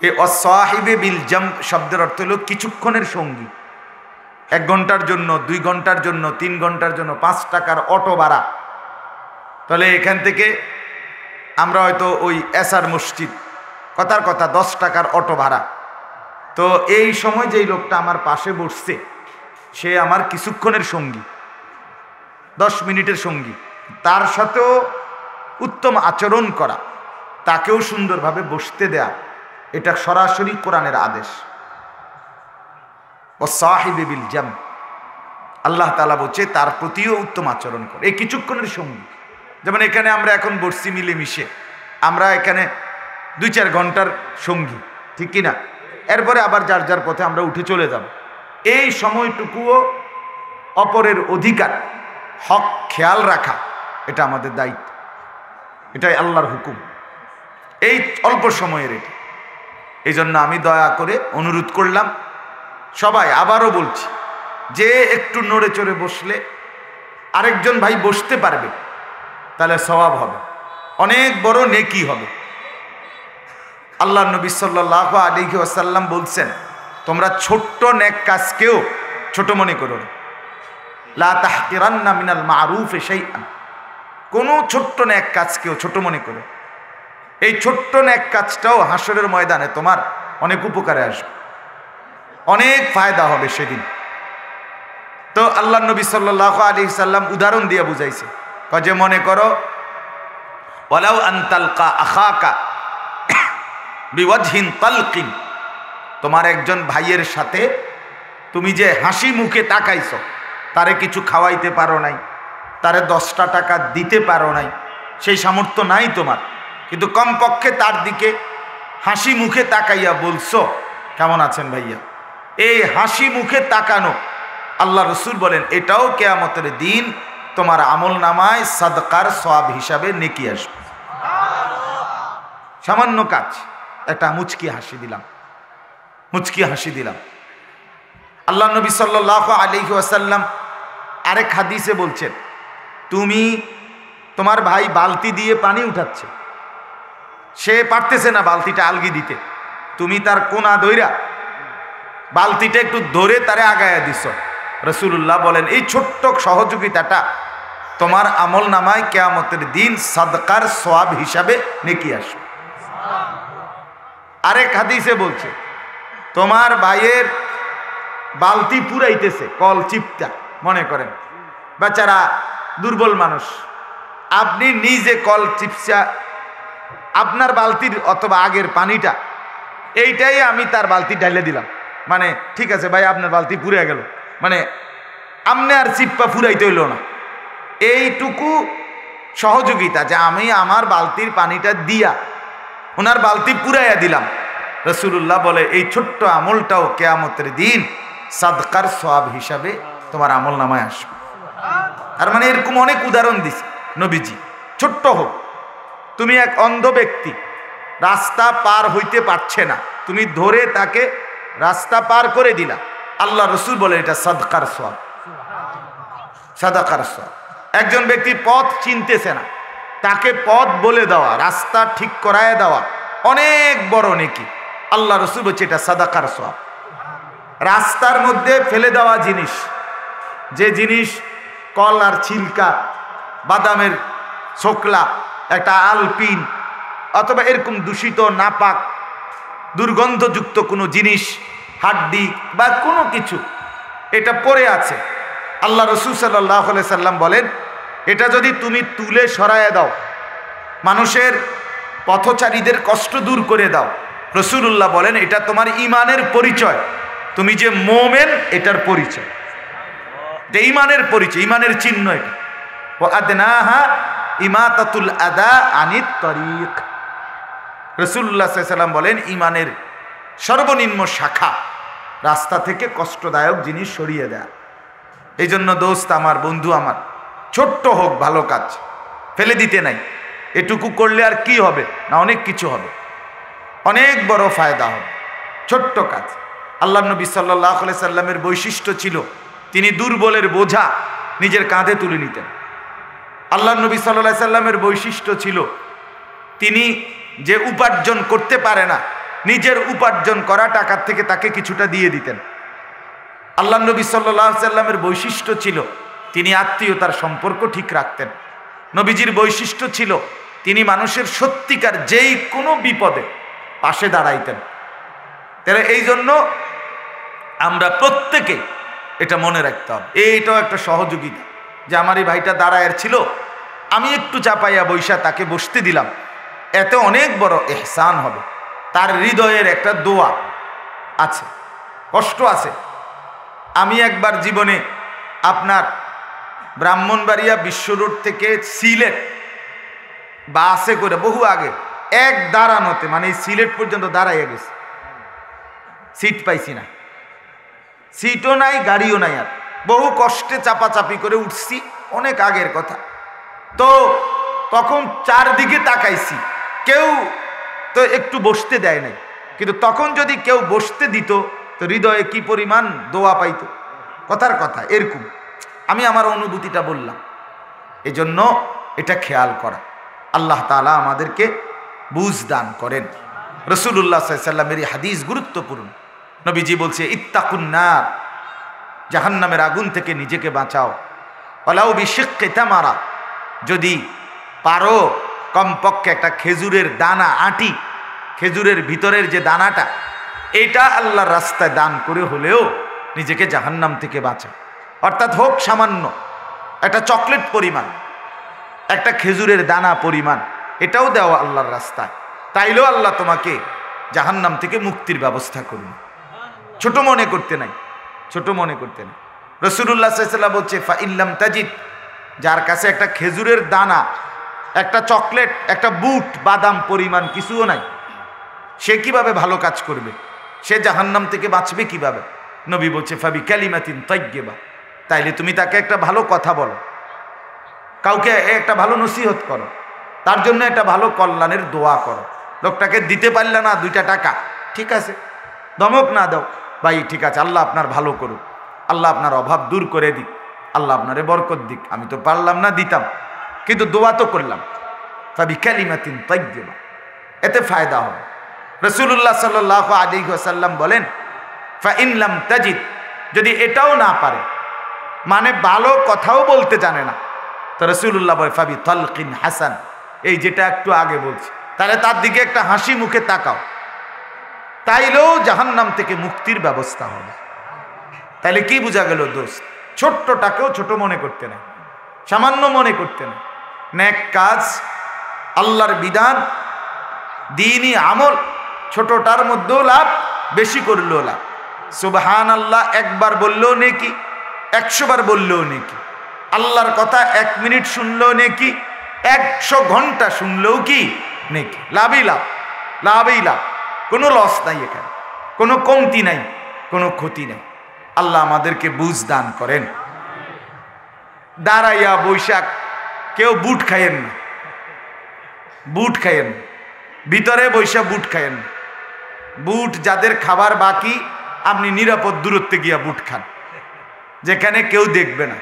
এই অসাহিবে বিল জাম্ব শব্দের অর্থ হলো কিছুক্ষণের সঙ্গী। 1 ঘন্টার জন্য, 2 ঘন্টার জন্য, 3 ঘন্টার জন্য 5 টাকার অটো ভাড়া। তাহলে এখান থেকে আমরা হয়তো ওই এসার মসজিদ, কথার কথা 10 টাকার অটো ভাড়া। তো এই সময় যেই লোকটা আমার পাশে বসছে, সে আমার কিছুক্ষণের সঙ্গী, 10 মিনিটের সঙ্গী। তার সাথেও উত্তম আচরণ করা, তাকেও সুন্দরভাবে বসতে দেয়া, এটা সরাসরি কোরআনের আদেশ। ওয়াসাহিবি বিল জাম, আল্লাহ তাআলা বলছে তার প্রতিও উত্তম আচরণ করে। এই কিছুক্ষণের সঙ্গী, যেমন এখানে আমরা এখন বসছি মিলেমিশে, আমরা এখানে 2-4 ঘন্টার সঙ্গী, ঠিক কিনা? এরপরে আবার যার যার পথে আমরা উঠে চলে যাব। এই সময়টুকুও অপরের অধিকার, হক খেয়াল রাখা, এটা আমাদের দায়িত্ব, এটাই আল্লাহর হুকুম। এই অল্প সময়ের এটা। এই জন্য আমি দয়া করে অনুরোধ করলাম সবাই, আবারও বলছি, যে একটু নড়ে চড়ে বসলে আরেকজন ভাই বসতে পারবে, তাহলে সওয়াব হবে, অনেক বড় নেকি হবে। আল্লাহ নবী সাল্লাল্লাহু আলাইহি ওয়াসাল্লাম বলছেন, তোমরা ছোট্ট নেক কাজকেও ছোট মনে করো না। লা তাহকিরান্না মিনাল মারুফি শাইআন, কোনো ছোট্ট নেক কাজকেও ছোট মনে করো। এই ছোট্ট নেক কাজটাও হাসরের ময়দানে তোমার অনেক উপকারে আসবে, অনেক ফায়দা হবে সেদিন। তো আল্লাহ নবী সাল্লাল্লাহু আলাইহি সাল্লাম উদাহরণ দিয়ে বুঝাইছে, যে মনে করো ওয়ালাউ আন তালকা আখাকা বিওয়াজহিন তালকিন, তোমার একজন ভাইয়ের সাথে তুমি যে হাসি মুখে তাকাইছো, তারে কিছু খাওয়াইতে পারো নাই, তারে 10টা টাকা দিতে পারো নাই, সেই সামর্থ্য নাই তোমার, কিন্তু কমপক্ষে তার দিকে হাসি মুখে তাকাইয়া বলছো কেমন আছেন ভাইয়া। এই হাসি মুখে তাকানো, আল্লাহ রসুল বলেন, এটাও কিয়ামতের দিন তোমার আমল নামায় সাদকার সওয়াব হিসাবে নেকি আসবে। সামান্য কাজ, একটা মুচকি হাসি দিলাম, মুচকি হাসি দিলাম। আল্লাহ নবী সাল্লাল্লাহু আলাইহি ওয়াসাল্লাম আরেক হাদিসে বলছেন, তুমি, তোমার ভাই বালতি দিয়ে পানি উঠাচ্ছে, সে পারতেছে না বালতিটা আলগি দিতে, তুমি তার কোনা ধইরা বালতিটা একটু ধরে তারে আগায়া দিছ। রাসূলুল্লাহ বলেন এই ছোট্ট সহযোগিতাটা তোমার আমল নামায় কিয়ামতের দিন সাদকার সওয়াব হিসাবে নেকি আসবে। আরেক হাদিসে বলছে তোমার ভাইয়ের বালতি পুরাইতেছে কল চিপটা, মনে করেন বেচারা দুর্বল মানুষ, আপনি নিজে কল চিপসা আপনার বালতির অথবা আগের পানিটা এইটাই আমি তার বালতি ঢাইলে দিলাম, মানে ঠিক আছে ভাই আপনার বালতি পুড়ে গেল, মানে আমনে আর চিপ্পা ফুরাইতে হইল না, এইটুকু সহযোগিতা যে আমি আমার বালতির পানিটা দিয়া ওনার বালতি পুরাইয়া দিলাম। রাসূলুল্লাহ বলে এই ছোট্ট আমলটাও কিয়ামতের দিন সাদকার সওয়াব হিসাবে তোমার আমল নামায় আসবে। আর মানে এরকম অনেক উদাহরণ দিছে নবীজি। ছোট্ট হোক, তুমি এক অন্ধ ব্যক্তি রাস্তা পার হইতে পারছে না, তুমি ধরে তাকে রাস্তা পার করে দিলা, আল্লাহ রসুল বলে এটা সাদকার সওয়াব, সাদাকার সওয়াব। একজন ব্যক্তি পথ চিনতেছে না, তাকে পথ বলে দেওয়া, রাস্তা ঠিক করায় দেওয়া অনেক বড় নেকি, আল্লাহ রসুল বলছে এটা সাদাকার সওয়াব। রাস্তার মধ্যে ফেলে দেওয়া জিনিস, যে জিনিস কল আর ছিলকা, বাদামের ছোকলা, একটা আলপিন অথবা এরকম দূষিত নাপাক দুর্গন্ধযুক্ত কোনো জিনিস, হাড্ডি বা কোনো কিছু এটা পড়ে আছে, আল্লাহ রসুল সাল্লাল্লাহু আলাইহি সাল্লাম বলেন এটা যদি তুমি তুলে সরায় দাও, মানুষের পথচারীদের কষ্ট দূর করে দাও, রাসূলুল্লাহ বলেন এটা তোমার ঈমানের পরিচয়, তুমি যে মুমিন এটার পরিচয়, যে ঈমানের পরিচয়, ঈমানের চিহ্ন এটা। ওয়া আদনাহা ইমাতাতুল আদা আনিত তরিক, রাসূলুল্লাহ সাল্লাল্লাহু আলাইহি সাল্লাম বলেন ঈমানের সর্বনিম্ন শাখা রাস্তা থেকে কষ্টদায়ক জিনিস সরিয়ে দেয়া। এই জন্য দোস্ত আমার, বন্ধু আমার, ছোট্ট হোক ভালো কাজ ফেলে দিতে নাই, এটুকু করলে আর কি হবে না, অনেক কিছু হবে, অনেক বড় ফায়দা হবে ছোট্ট কাজ। আল্লাহ নবী সাল্লাল্লাহু আলাইহি সাল্লামের বৈশিষ্ট্য ছিল তিনি দুর্বলের বোঝা নিজের কাঁধে তুলে নিতেন। আল্লাহ নবী সাল্লাল্লাহু আলাইহি সাল্লামের বৈশিষ্ট্য ছিল তিনি যে উপার্জন করতে পারে না, নিজের উপার্জন করা টাকার থেকে তাকে কিছুটা দিয়ে দিতেন। আল্লাহ নবী সাল্লাল্লাহু আলাইহি সাল্লামের বৈশিষ্ট্য ছিল তিনি আত্মীয়তার সম্পর্ক ঠিক রাখতেন। নবীজির বৈশিষ্ট্য ছিল তিনি মানুষের সত্যিকার যেই কোনো বিপদে পাশে দাঁড়াইতেন। তাহলে এই জন্য আমরা প্রত্যেকে এটা মনে রাখতে হবে, এইটাও একটা সহযোগিতা যে আমার এই ভাইটা দাঁড়ায়ের ছিল, আমি একটু চাপাইয়া বৈশা তাকে বসতে দিলাম, এতে অনেক বড় ইহসান হবে। তার হৃদয়ের একটা দোয়া আছে, কষ্ট আছে। আমি একবার জীবনে আপনার ব্রাহ্মণবাড়িয়া বিশ্ব রোড থেকে সিলেট বাসে করে বহু আগে এক দাঁড়ানোতে, মানে সিলেট পর্যন্ত দাঁড়াইয়া গেছে, সিট পাইছি না, সিটও নাই গাড়িও নাই, আর বহু কষ্টে চাপাচাপি করে উঠছি, অনেক আগের কথা। তো তখন চারদিকে তাকাইছি, কেউ তো একটু বসতে দেয় নাই, কিন্তু তখন যদি কেউ বসতে দিত তো হৃদয়ে কি পরিমাণ দোয়া পাইত, কথার কথা এরকম। আমি আমার অনুভূতিটা বললাম, এজন্য এটা খেয়াল করা। আল্লাহ তাআলা আমাদেরকে বুঝ দান করেন। রাসূলুল্লাহ সাল্লাল্লাহু আলাইহি সাল্লামের এই হাদিস গুরুত্বপূর্ণ। নবীজি বলছে ইত্তাকুন নার, জাহান্নামের আগুন থেকে নিজেকে বাঁচাও, ওয়ালাউ বিশিক্কি তামারা, যদি পারো কমপক্ষে একটা খেজুরের দানা, আটি খেজুরের ভিতরের যে দানাটা, এটা আল্লাহর রাস্তায় দান করে হলেও নিজেকে জাহান্নাম থেকে বাঁচা। অর্থাৎ হোক সামান্য একটা চকলেট পরিমাণ, একটা খেজুরের দানা পরিমাণ, এটাও দেওয়া আল্লাহর রাস্তায়, তাইলেও আল্লাহ তোমাকে জাহান্নাম থেকে মুক্তির ব্যবস্থা করুন। ছোট মনে করতে নাই, ছোট মনে করতে নাই। রাসূলুল্লাহ সাল্লাল্লাহু আলাইহি ওয়াসাল্লাম বলছে ফা ইল্লাম তাজিদ, যার কাছে একটা খেজুরের দানা, একটা চকলেট, একটা বুট বাদাম পরিমাণ কিছুও নাই, সে কিভাবে ভালো কাজ করবে, সে জাহান্নাম থেকে বাঁচবে কিভাবে? নবী বলছে ফাবি কালিমাতিন তাইয়্যিবা, তাইলে তুমি তাকে একটা ভালো কথা বলো, কাউকে একটা ভালো নসিহত করো, তার জন্য একটা ভালো কল্যাণের দোয়া করো। লোকটাকে দিতে পারলে না 2টা টাকা, ঠিক আছে, ধমক না দাও, ভাই ঠিক আছে, আল্লাহ আপনার ভালো করুক, আল্লাহ আপনার অভাব দূর করে দিক, আল্লাহ আপনারে বরকত দিক, আমি তো পারলাম না দিতাম, কিন্তু দোয়া তো করলাম। ফাবি কালিমাতিন তাইয়্যিবা, এতে ফায়দা হবে। রাসূলুল্লাহ সাল্লাল্লাহু আলাইহি ওয়াসাল্লাম বলেন, ফাইন লাম তাজিদ, যদি এটাও না পারে, মানে ভালো কথাও বলতে জানে না, তো রাসূলুল্লাহ বলে ফাবি তালকিন হাসান, এই যেটা একটু আগে বলছি, তাহলে তার দিকে একটা হাসি মুখে তাকাও, তাইলেও জাহান্নাম থেকে মুক্তির ব্যবস্থা হবে। তাইলে কি বোঝা গেল দোস্ত? ছোট্টটাকেও ছোট মনে করতে না, সামান্য মনে করতে না। নেক কাজ, আল্লাহর বিধান, দ্বীনি আমল, ছোটটার মধ্যেও লাভ, বেশি করলেও লাভ। সুবহানাল্লাহ একবার বললেও নেকি, 100 বার বললেও নেকি। আল্লাহর কথা 1 মিনিট শুনলেও নেকি, 100 ঘন্টা শুনলেও কি নেকি। লাভই লাভ, লাভই লাভ, কোনো লস নাই এখানে, কোনো কমতি নাই, কোনো ক্ষতি নাই। আল্লাহ আমাদেরকে বুঝ দান করেন। দাঁড়াইয়া বৈশাখ কেউ বুট খাইয়েন না, বুট খাইয়েন, ভিতরে বৈশা বুট খাইয়েন না। বুট যাদের খাবার বাকি, আপনি নিরাপদ দূরত্বে গিয়া বুট খান, যেখানে কেউ দেখবে না।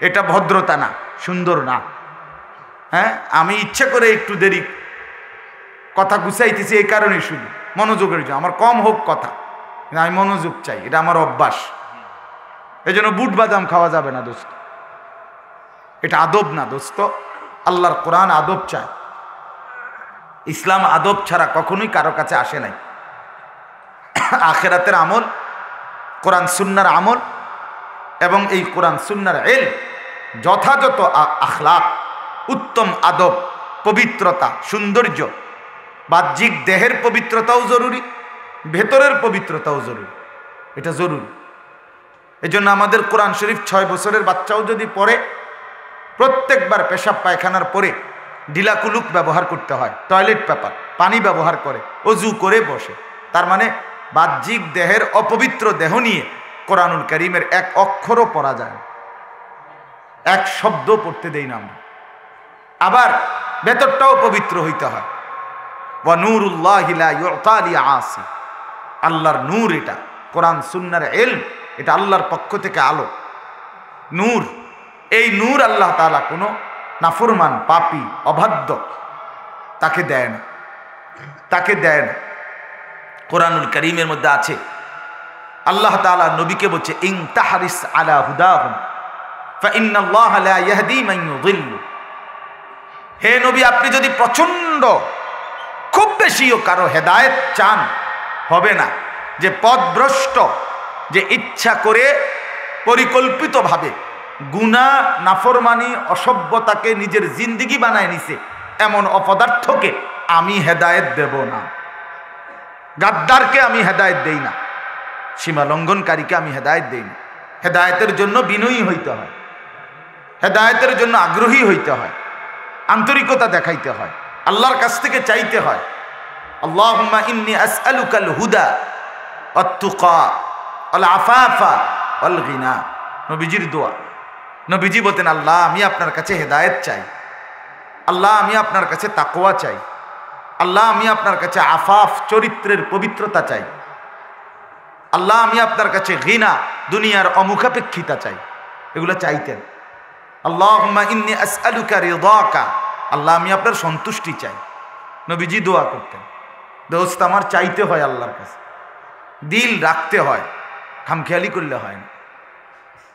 এটা ভদ্রতা না, সুন্দর না। হ্যাঁ, আমি ইচ্ছা করে একটু দেরি কথা গুছাইতেছি এই কারণে, শুধু মনোযোগের জন্য। আমার কম হোক কথা, আমি মনোযোগ চাই, এটা আমার অভ্যাস। এই জন্য বুট বাদাম খাওয়া যাবে না দোস্ত, এটা আদব না দোস্ত। আল্লাহর কোরআন আদব চায়, ইসলাম আদব ছাড়া কখনোই কারো কাছে আসে নাই। আখিরাতের আমল, কোরআন সুন্নাহর আমল এবং এই কোরআন সুন্নাহর ইলম, যথাযথ আখলাক, উত্তম আদব, পবিত্রতা, সৌন্দর্য, বাহ্যিক দেহের পবিত্রতাও জরুরি, ভেতরের পবিত্রতাও জরুরি, এটা জরুরি। এই জন্য আমাদের কোরআন শরীফ 6 বছরের বাচ্চাও যদি পড়ে, প্রত্যেকবার পেশাব পায়খানার পরে ঢিলা কুলুক ব্যবহার করতে হয়, টয়লেট পেপার, পানি ব্যবহার করে, অজু করে বসে। তার মানে বাহ্যিক দেহের অপবিত্র দেহ নিয়ে কোরআনুল কারীমের 1 অক্ষরও পড়া যায়, 1 শব্দ পড়তে দেই না আমরা। আবার ভেতরটাও পবিত্র হইতে হয়। ওয়া নূরুল্লাহি লা ইউতা লিআসি, আল্লাহর নূর, এটা কোরআন সুন্নাহর ইলম, এটা আল্লাহর পক্ষ থেকে আলো, নূর। এই নূর আল্লাহ তাআলা কোনো নাফরমান, পাপী, অবাধ্য তাকে দেয় না, তাকে দেয় না। কোরআনুল কারীমের মধ্যে আছে, আল্লাহ তাআলা নবীকে বলছে, ইন তাহরিস আলা হুদাহুম ফাইন্নাল্লাহা লা ইয়াহদি মান ইউযিল্লু। হে নবী, আপনি যদি প্রচন্ড খুব বেশিও কারো হেদায়েত চান, হবে না। যে পথভ্রষ্ট, যে ইচ্ছা করে পরিকল্পিতভাবে গুনাহ, নাফরমানি, অসভ্যতাকে নিজের জিন্দেগি বানায় নিছে, এমন অপদার্থকে আমি হেদায়েত দেব না। গাদ্দারকে আমি হেদায়েত দেই না, সীমা লঙ্ঘনকারীকে আমি হেদায়েত দেই না। হেদায়েতের জন্য বিনয়ী হইতে হয়, হেদায়েতের জন্য আগ্রহী হইতে হয়, আন্তরিকতা দেখাইতে হয়, আল্লাহর কাছ থেকে চাইতে হয়। আল্লাহুম্মা ইন্নী আসআলুকাল হুদা ওয়াত তুকা ওয়াল আফাফা ওয়াল গিনা, নবীজির দোয়া। নবীজি বলতেন, আল্লাহ আমি আপনার কাছে হেদায়েত চাই, আল্লাহ আমি আপনার কাছে তাকওয়া চাই, আল্লাহ আমি আপনার কাছে আফাফ, চরিত্রের পবিত্রতা চাই, আল্লাহ আমি আপনার কাছে গিনা, দুনিয়ার অমুখাপেক্ষিতা চাই। এগুলো চাইতেন। আল্লাহুম্মা ইন্নী আসআলুকা রিদাকা, আল্লাহ আমি আপনার সন্তুষ্টি চাই। নবীজি দোয়া করতেন। দোস্ত, আমার চাইতে হয় আল্লাহর কাছে, দিল রাখতে হয়, খামখেয়ালি করলে হয় না,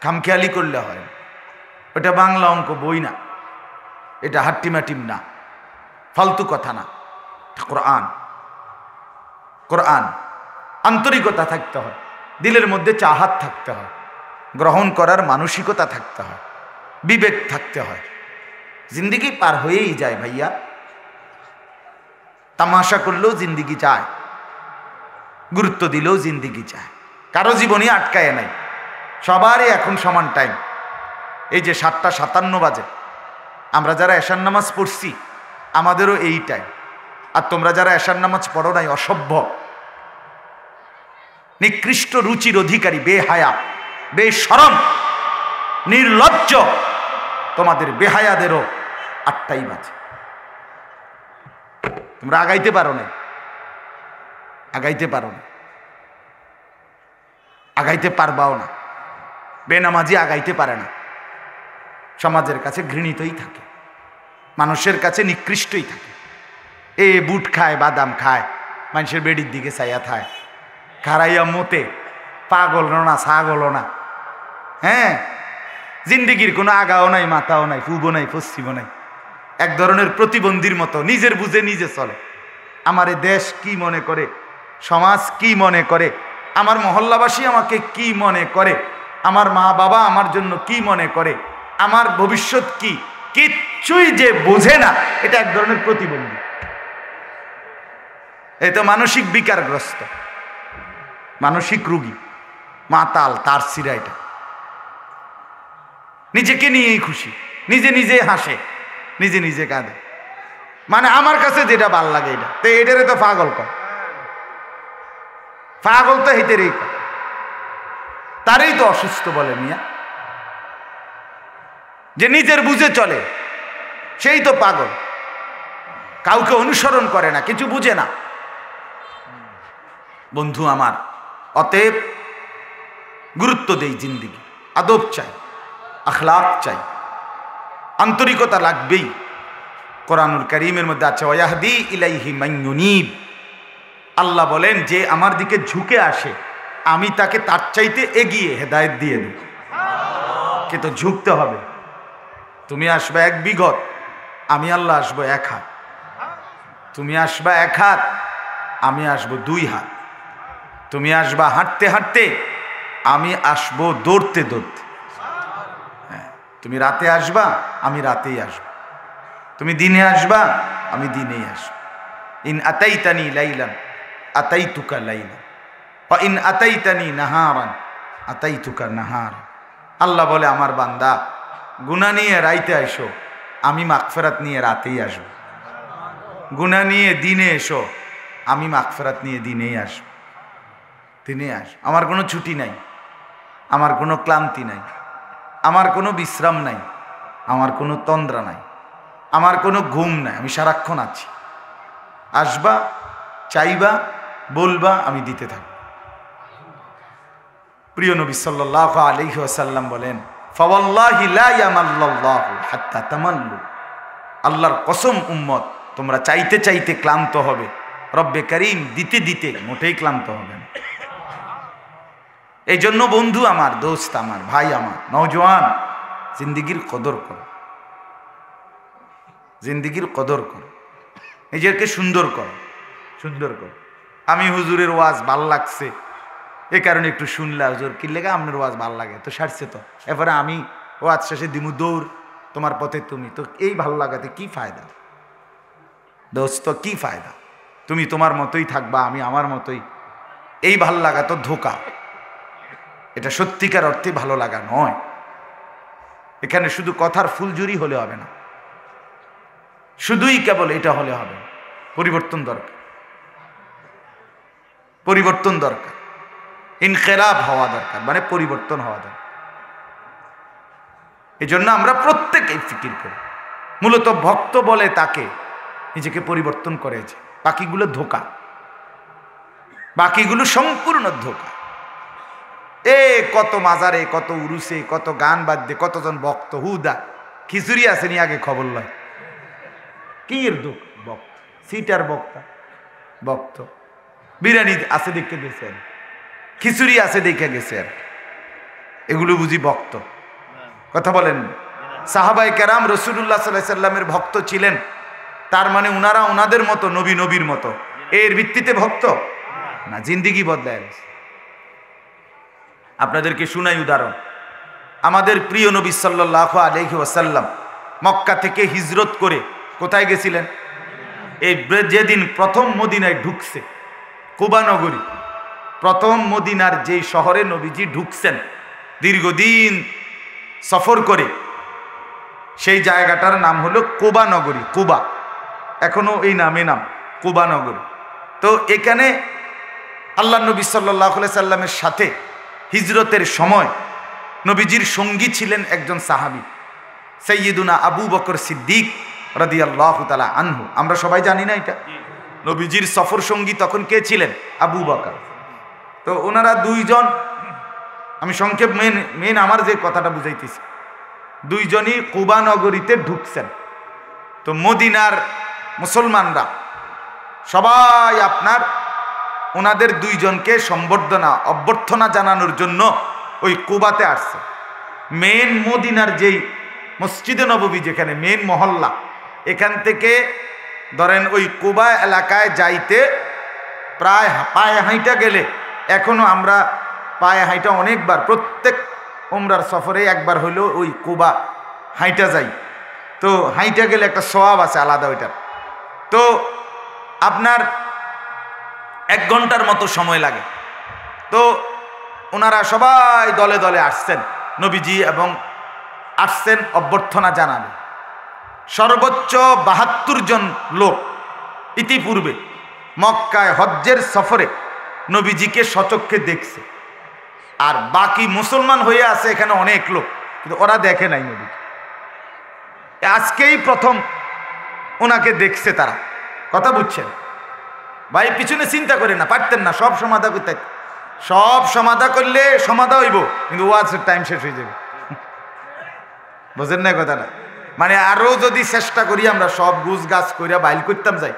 খামখেয়ালি করলে হয় না। ওটা বাংলা অঙ্ক বই না, এটা হাট্টিমাটিম না, ফালতু কথা না। কোরআন, কোরআন, আন্তরিকতা থাকতে হয়, দিলের মধ্যে চাহাত থাকতে হয়, গ্রহণ করার মানসিকতা থাকতে হয়, বিবেক থাকতে হয়। জিন্দিগি পার হয়েই যায় ভাইয়া, তামাশা করলেও জিন্দিগি যায়, গুরুত্ব দিলেও জিন্দিগি যায়, কারো জীবনে আটকায় নাই। সবারই এখন সমান টাইম। এই যে 7:57 বাজে, আমরা যারা এশার নামাজ পড়ছি আমাদেরও এই টাইম। আর তোমরা যারা এশার নামাজ পড়ো নাই, অসভ্য, নিকৃষ্ট রুচির অধিকারী, বেহায়া, বেশরম, নির্লজ্জ, তোমাদের বেহায়াদেরও 8টাই বাজে। তোমরা আগাইতে পারো না, আগাইতে পারো না, আগাইতে পারবাও না। বেনামাজি আগাইতে পারে না, সমাজের কাছে ঘৃণিতই থাকে, মানুষের কাছে নিকৃষ্টই থাকে। এ বুট খায়, বাদাম খায়, মানুষের বেডির দিকে চাইয়া থায়, খারাইয়া মতে, পাগল না ছাগল না। হ্যাঁ, জিন্দিগির কোনো আগাও নাই, মাথাও নাই, পূব নাই, পশ্চিমও নাই, এক ধরনের প্রতিবন্ধীর মতো নিজের বুঝে নিজে চলে। আমার এ দেশ কি মনে করে, সমাজ কি মনে করে, আমার মহল্লাবাসী আমাকে কি মনে করে, আমার মা বাবা আমার জন্য কি মনে করে, আমার ভবিষ্যৎ কি, কিচ্ছুই যে বোঝে না। এটা এক ধরনের প্রতিবন্ধী। এই তো মানসিক বিকারগ্রস্ত, মানসিক রোগী, মাতাল, তার সিরা। এটা নিজেকে নিয়েই খুশি, নিজে নিজে হাসে, নিজে নিজে কাঁদে। মানে আমার কাছে যেটা ভাল লাগে এটা, তো এটারে তো পাগল কয়। পাগল তো হেঁটেরই কয়, তারই তো অসুস্থ বলে মিয়া। যে নিজের বুঝে চলে সেই তো পাগল, কাউকে অনুসরণ করে না, কিছু বুঝে না। বন্ধু আমার, অতএব গুরুত্ব দেই জিন্দিগি, আদব চাই, আখলাক চাই, আন্তরিকতা লাগবেই। কোরআনুল কারীমের মধ্যে আছে ওয়াহদি ইলাইহি মান ইউনীব। আল্লাহ বলেন যে আমার দিকে ঝুঁকে আসে আমি তাকে তার চাইতে এগিয়ে হেদায়েত দিয়ে দেব। কিন্তু ঝুঁকতে হবে। তুমি আসবে 1 বিঘত, আমি আল্লাহ আসবো 1 হাত। তুমি আসবা 1 হাত, আমি আসবো 2 হাত। তুমি আসবা হাঁটতে হাঁটতে, আমি আসবো দৌড়তে দৌড়তে। হ্যাঁ, তুমি রাতে আসবা, আমি রাতেই আসবো। তুমি দিনে আসবা, আমি দিনেই আসবো। ইন আতাইতানি লাইলান আতাইতুকা লাইলান ওয়া ইন আতাইতানি নাহারান আতাইতুকা নাহারান। আল্লাহ বলে আমার বান্দা গুনাহ নিয়ে রাইতে আইসো, আমি মাগফিরাত নিয়ে রাতেই আসবো। গুনাহ নিয়ে দিনে এসো, আমি মাগফিরাত নিয়ে দিনেই আসবো। দিনে আস। আমার কোনো ছুটি নাই, আমার কোনো ক্লান্তি নাই, আমার কোনো বিশ্রাম নাই, আমার কোনো তন্দ্রা নাই, আমার কোনো ঘুম নাই, আমি সারাক্ষণ আছি। আসবা, চাইবা, বলবা, আমি দিতে থাকব। প্রিয় নবী সাল্লাল্লাহু আলাইহি ওয়াসাল্লাম বলেন, ফাওয়াল্লাহি লা ইয়ামাল্লাল্লাহু হাত্তা তামাল্লু। আল্লাহর কসম উম্মত, তোমরা চাইতে চাইতে ক্লান্ত হবে, রব্বে করিম দিতে দিতে মোটেই ক্লান্ত হবে না। এই জন্য বন্ধু আমার, দোস্ত আমার, ভাই আমার, নওজোয়ান, জিন্দিগির কদর করো, জিন্দিগির কদর করো, নিজেকে সুন্দর করো, সুন্দর করো। আমি হুজুরের ওয়াজ ভাল লাগছে, এ কারণে একটু শুনলা, হুজুর কি লেগে আপনার ওয়াজ ভাল লাগে, তো সারছে তো, এরপরে আমি ওয়াজ শেষে দিমু দৌড়, তোমার পথে তুমি, তো এই ভাল লাগাতে কি ফায়দা দোস্ত, কি ফায়দা? তুমি তোমার মতোই থাকবা, আমি আমার মতোই। এই ভাল লাগা তো ধোঁকা, এটা সত্যিকার অর্থে ভালো লাগা নয়। এখানে শুধু কথার ফুলঝুরি হলে হবে না, শুধুই কেবল এটা হলে হবে না। পরিবর্তন দরকার, পরিবর্তন দরকার, ইনকিলাব হওয়া দরকার, মানে পরিবর্তন হওয়া দরকার। এই জন্য আমরা প্রত্যেকেই ফিকির করি। মূলত ভক্ত বলে তাকে নিজেকে পরিবর্তন করেছে, বাকিগুলো ধোঁকা, বাকিগুলো সম্পূর্ণ ধোঁকা। কত মাজারে, কত উরুসে, কত গান বাদ্যে, কতজন ভক্ত, হুদা খিচুড়ি আসেনি আগে খবর লয়, কি এর দুঃখ, ভক্ত সিটার বক্তা, ভক্ত বিরিয়ানি আছে দেখে গেছেন, খিচুড়ি আছে দেখে গেছেন, এগুলো বুঝি ভক্ত? কথা বলেন। সাহাবায়ে কেরাম রাসূলুল্লাহ সাল্লাল্লাহু আলাইহি সাল্লামের ভক্ত ছিলেন, তার মানে উনারা উনাদের মতো নবীর মতো এর ভিত্তিতে ভক্ত না, জিন্দিগি বদলায় গেছে। আপনাদেরকে শুনাই উদাহরণ। আমাদের প্রিয় নবী সাল্লাল্লাহু আলাইহি ওয়াসাল্লাম মক্কা থেকে হিজরত করে কোথায় গেছিলেন? এই যেদিন প্রথম মদিনায় ঢুকছে, কুবা নগরী, প্রথম মদিনার যেই শহরে নবীজি ঢুকছেন দীর্ঘদিন সফর করে, সেই জায়গাটার নাম হলো কুবা নগরী। কুবা এখনো এই নামে নাম, কুবা নগরী। তো এখানে আল্লাহ নবী সাল্লাল্লাহু আলাইহি সাল্লামের সাথে হিজরতের সময় নবীজির সঙ্গী ছিলেন একজন সাহাবী, সাইয়্যিদুনা আবু বকর সিদ্দিক রাদিয়াল্লাহু তাআলা আনহু। আমরা সবাই জানি না এটা? নবীজির সফর সঙ্গী তখন কে ছিলেন? আবু বকর। তো ওনারা দুইজন, আমি সংক্ষেপ মেন আমার যে কথাটা বুঝাইতেছি, দুইজনই কুবা নগরীতে ঢুকছেন। তো মদিনার মুসলমানরা সবাই আপনার ওনাদের দুইজনকে অভ্যর্থনা জানানোর জন্য ওই কুবাতে আসছে। মেন মদিনার যেই মসজিদে নববী, যেখানে মেন মহল্লা, এখান থেকে ধরেন ওই কুবা এলাকায় যাইতে প্রায় পায়ে হাঁটা গেলে, এখনো আমরা পায়ে হাঁটা অনেকবার, প্রত্যেক উমরার সফরে একবার হইলেও ওই কুবা হাঁটা যাই। তো হাঁটা গেলে একটা সওয়াব আছে আলাদা ওইটার। তো আপনার 1 ঘন্টার মতো সময় লাগে। তো ওনারা সবাই দলে দলে আসছেন নবীজি, এবং আসছেন অভ্যর্থনা জানাবে। সর্বোচ্চ 72 জন লোক ইতিপূর্বে মক্কায় হজ্জের সফরে নবীজিকে সচক্ষে দেখছে, আর বাকি মুসলমান হয়ে আছে এখানে অনেক লোক, কিন্তু ওরা দেখে নাই নবীকে। আজকেই প্রথম ওনাকে দেখছে তারা। কথা বুঝছেন ভাই? পিছনে চিন্তা করে না, পারতেন না সব সমাধা করতে, সব সমাধা করলে সমাধা হইব, কিন্তু ওয়াজের টাইম শেষ হয়ে যাবে। বুঝেন না কথাটা? মানে আরো যদি চেষ্টা করি আমরা সব গুছ গাছ করিয়া বাইল করতাম যাই,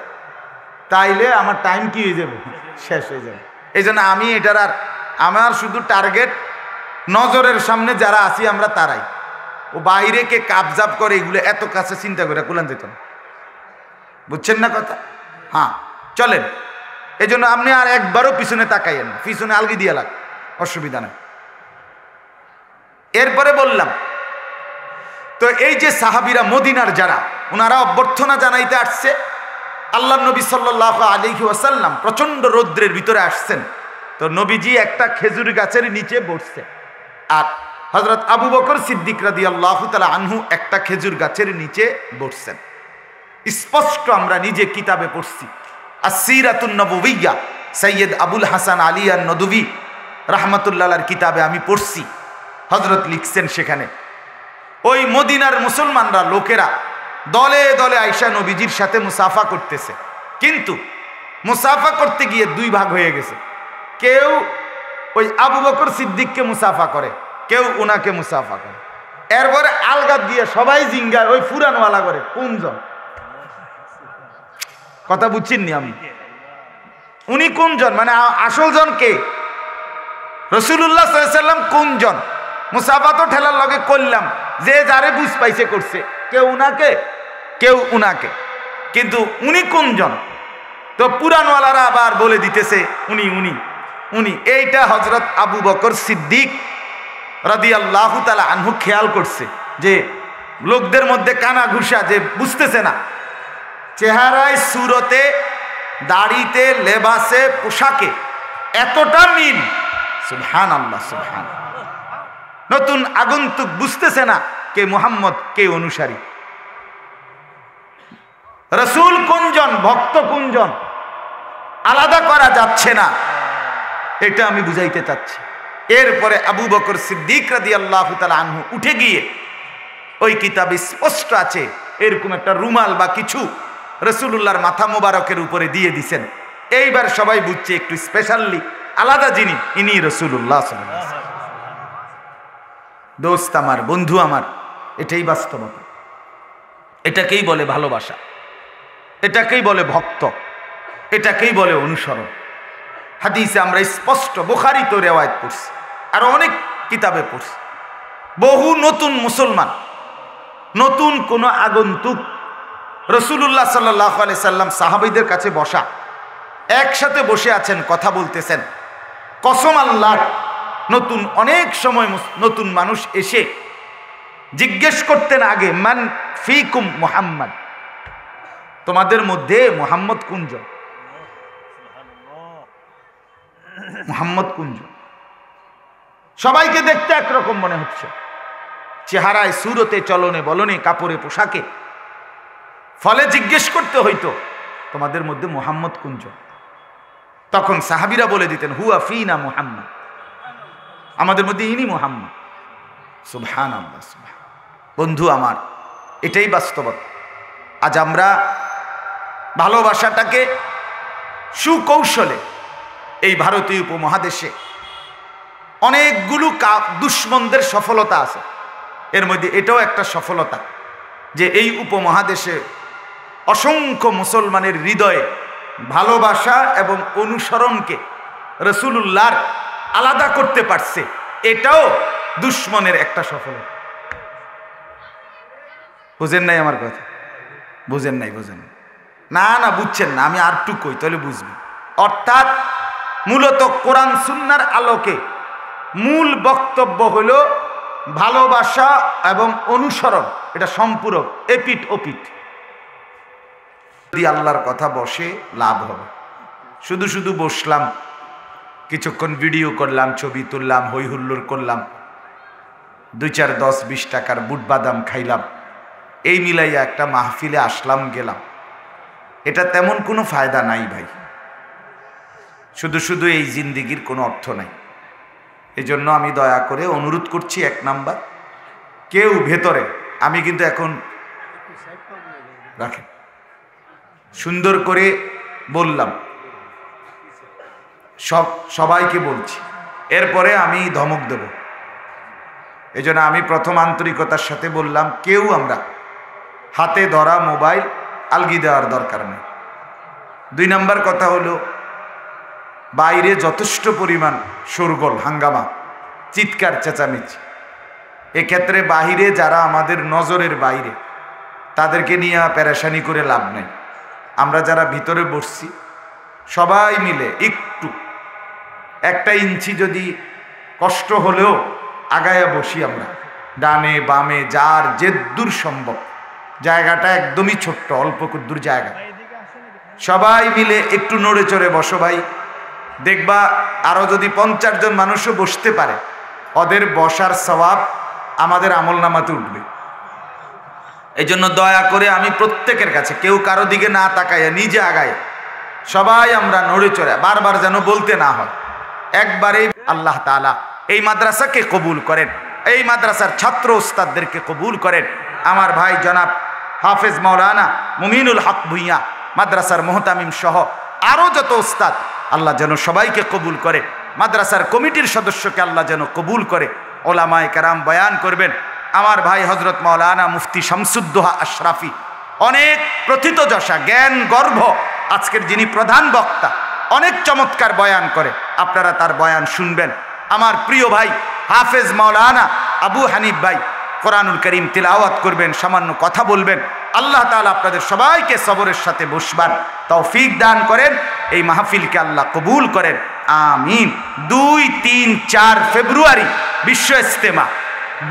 তাইলে আমার টাইম কি হয়ে যাবে? শেষ হয়ে যাবে। এই জন্য আমি এটার আর, আমার শুধু টার্গেট নজরের সামনে যারা আছি আমরা তারাই। ও বাইরে কে কাবজাব করে এগুলো এত কাছে চিন্তা করে কুলান যেত না। বুঝছেন না কথা? হ্যাঁ, চলেন। এই জন্য আপনি আর একবারও পিছনে তাকাইয়েন না, পিছনে আলগি দিয়ে লাগ, অসুবিধা নেই। এরপরে বললাম, তো এই যে সাহাবীরা মদিনার যারা, ওনারা অভ্যর্থনা জানাইতে আসছে। আল্লাহ নবী সাল্লাল্লাহু আলাইহি ওয়াসাল্লাম প্রচন্ড রৌদ্রের ভিতরে আসছেন। তো নবীজি একটা খেজুর গাছের নিচে বসছে, আর হযরত আবু বকর সিদ্দিক রাদিয়াল্লাহু তাআলা আনহু একটা খেজুর গাছের নিচে বসছেন। স্পষ্ট আমরা নিজে কিতাবে পড়ছি, আস-সিরাতুন নববিয়্যা, সৈয়দ আবুল হাসান আলী আন-নদভী রাহমাতুল্লাহ আলাইহির কিতাবে আমি পড়ছি। হযরত লিখছেন সেখানে ওই মদিনার মুসলমানরা লোকেরা দলে দলে আয়েশা নবীজির সাথে মুসাফা করতেছে, কিন্তু মুসাফা করতে গিয়ে 2 ভাগ হয়ে গেছে। কেউ ওই আবু বকর সিদ্দিককে মুসাফা করে, কেউ উনাকে মুসাফা করে। এরপরে আলগা দিয়ে সবাই জিঙ্গায় ওই ফুরানওয়ালা করে কোনজন। কথা বুঝছেননি? আমি উনি কোনজন, মানে আসল জন কে? রাসূলুল্লাহ সাল্লাল্লাহু আলাইহি ওয়াসাল্লাম কোনজন? মুসাফা তো ঠেলার লগে করলাম, যে যারে বুঝ পাইছে করছে, কেউ উনাকে কেউ উনাকে, কিন্তু উনি কোনজন? তো পুরানওয়ালারা আবার বলে দিতেছে উনি উনি উনি। এইটা হযরত আবু বকর সিদ্দিক রাদিয়াল্লাহু তাআলা আনহু খেয়াল করছে যে লোকদের মধ্যে কানা ঘুষা, যে বুঝতেছে না চেহারায়, সুরতে, দাড়িতে, লেবাসে, পোশাকে এতটা মিল। সুবহানাল্লাহ, সুবহানাল্লাহ। নতুন আগন্তুক বুঝতেছে না কে মুহাম্মদ, কে অনুসারী, রাসূল কোনজন, ভক্ত কোনজন, আলাদা করা যাচ্ছে না। এটা আমি বুঝাইতে চাচ্ছি। এরপরে আবু বকর সিদ্দিক রাদিয়াল্লাহু তাআলা আনহু উঠে গিয়ে ওই কিতাবে স্পষ্ট আছে এরকম একটা রুমাল বা কিছু রাসূলুল্লাহর মাথা মোবারকের উপরে দিয়ে দিছেন। এইবার সবাই বুঝছে একটু স্পেশালি আলাদা যিনি, ইনি রাসূলুল্লাহ সাল্লাল্লাহু আলাইহি ওয়াসাল্লাম। দোস্ত আমার, বন্ধু আমার, এটাই বাস্তবতা, এটাকেই বলে ভালোবাসা, এটাকেই বলে ভক্ত, এটাকেই বলে অনুসরণ। হাদিসে আমরা স্পষ্ট, বুখারীতে রিওয়ায়াত পড়ছি, আর অনেক কিতাবে পড়ছি, বহু নতুন মুসলমান, নতুন কোন আগন্তুক রাসূলুল্লাহ সাল্লাল্লাহু আলাইহি সাল্লাম সাহাবীদের কাছে বসা, একসাথে বসে আছেন, কথা বলতেছেন। কসম আল্লাহর, নতুন অনেক সময় নতুন মানুষ এসে জিজ্ঞেস করতেন আগে, মান ফিকুম মুহাম্মদ, তোমাদের মধ্যে মুহাম্মদ কোনজন, মুহাম্মদ কোনজন। সবাইকে দেখতে একরকম মনে হচ্ছে, চেহারায়, সুরতে, চলনে বলনে, কাপড়ে পোশাকে। ফলে জিজ্ঞেস করতে হইতো তোমাদের মধ্যে মুহাম্মদ কোনজন। তখন সাহাবীরা বলে দিতেন, হুয়া ফিনা মুহাম্মদ, আমাদের মধ্যে ইনি মুহাম্মদ। সুবহানাল্লাহ, সুবহানাল্লাহ। বন্ধু আমার, এটাই বাস্তবতা। আজ আমরা ভালোবাসাটাকে সুকৌশলে এই ভারতীয় উপমহাদেশে অনেকগুলো দুশ্মনদের সফলতা আছে, এর মধ্যে এটাও একটা সফলতা যে এই উপমহাদেশে অসংখ্য মুসলমানের হৃদয়ে ভালোবাসা এবং অনুসরণকে রাসূলুল্লাহর আলাদা করতে পারছে, এটাও দুশ্মনের একটা সফলতা। বুঝেন নাই আমার কথা? বুঝেন নাই? বুঝেন না? না বুঝছেন না, আমি আর টু কই তাহলে বুঝবেন। অর্থাৎ মূলত কোরআন সুন্নাহর আলোকে মূল বক্তব্য হলো ভালোবাসা এবং অনুসরণ, এটা সম্পূরক, এপিঠ ওপিঠ। যদি আল্লাহর কথা বসে লাভ হবে। শুধু শুধু বসলাম, কিছুক্ষণ ভিডিও করলাম, ছবি তুললাম, হই হুল্লোড় করলাম, 2, 4, 10, 20 টাকার বুট বাদাম খাইলাম, এই মিলাইয়া একটা মাহফিলে আসলাম গেলাম, এটা তেমন কোনো ফায়দা নাই ভাই। শুধু শুধু এই জিন্দিগির কোনো অর্থ নাই। এই জন্য আমি দয়া করে অনুরোধ করছি, 1 নাম্বার, কেউ ভেতরে, আমি কিন্তু এখন রাখেন সুন্দর করে বললাম, সবাইকে বলছি, এরপরে আমি ধমক দেব। এই জন্য আমি প্রথম আন্তরিকতার সাথে বললাম, কেউ আমরা হাতে ধরা মোবাইল আলগি দেওয়ার দরকার নেই। 2 নাম্বার কথা হলো, বাইরে যথেষ্ট পরিমাণ শোরগোল, হাঙ্গামা, চিৎকার চেঁচামেচি, এক্ষেত্রে বাহিরে যারা আমাদের নজরের বাইরে, তাদেরকে নিয়ে পেরেশানি করে লাভ নেই। আমরা যারা ভিতরে বসছি সবাই মিলে একটু 1 ইঞ্চি যদি কষ্ট হলেও আগায়া বসি আমরা, ডানে বামে যার যে দূর সম্ভব, জায়গাটা একদমই ছোট্ট, অল্প কুদ্দুর জায়গা, সবাই মিলে একটু নড়ে চড়ে বসো ভাই। দেখবা আরো যদি 50 জন মানুষও বসতে পারে, ওদের বসার সওয়াব আমাদের আমলনামাতে উঠবে। এই জন্য দয়া করে আমি প্রত্যেকের কাছে, কেউ কারো দিকে না তাকাইয়া নিজে আগায় সবাই আমরা নড়ে চড়ে, বারবার যেন বলতে না হয়, একবারেই আল্লাহ তাআলা এই মাদ্রাসাকে কবুল করেন, এই মাদ্রাসার ছাত্র ওস্তাদদেরকে কবুল করেন। আমার ভাই জনাব হাফেজ মাওলানা মুমিনুল হক ভুঁইয়া, মাদ্রাসার মোহতামিম সহ আরও যত ওস্তাদ, আল্লাহ যেন সবাইকে কবুল করে। মাদ্রাসার কমিটির সদস্যকে আল্লাহ যেন কবুল করে। ওলামায়ে কেরাম বয়ান করবেন। আমার ভাই হজরত মাওলানা মুফতি শামসুদ্দোহা আশরাফি, অনেক প্রথিতযশা, জ্ঞান গর্ভ, আজকের যিনি প্রধান বক্তা, অনেক চমৎকার বয়ান করে, আপনারা তার বয়ান শুনবেন। আমার প্রিয় ভাই হাফেজ মাওলানা আবু হানিফ ভাই কোরআনুল করিম তিলাওয়াত করবেন, সামান্য কথা বলবেন। আল্লাহ তাআলা আপনাদের সবাইকে সবরের সাথে বসবার তৌফিক দান করেন, এই মাহফিলকে আল্লাহ কবুল করেন, আমিন। 2, 3, 4 ফেব্রুয়ারি বিশ্ব ইজতেমা,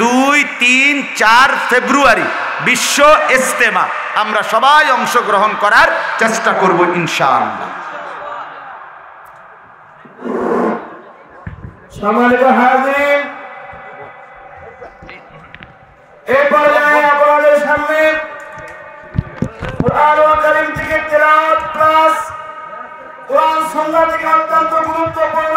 2, 3, 4 ফেব্রুয়ারি বিশ্ব ইজতেমা, আমরা সবাই অংশগ্রহণ করার চেষ্টা করব ইনশাআল্লাহ।
সম্মানিত হাজির, এই পর্যায়ে আপনাদের সামনে কোরআনুল কারীম থেকে তেলাওয়াত প্লাস কোরআন সুন্নাহ থেকে অত্যন্ত গুরুত্বপূর্ণ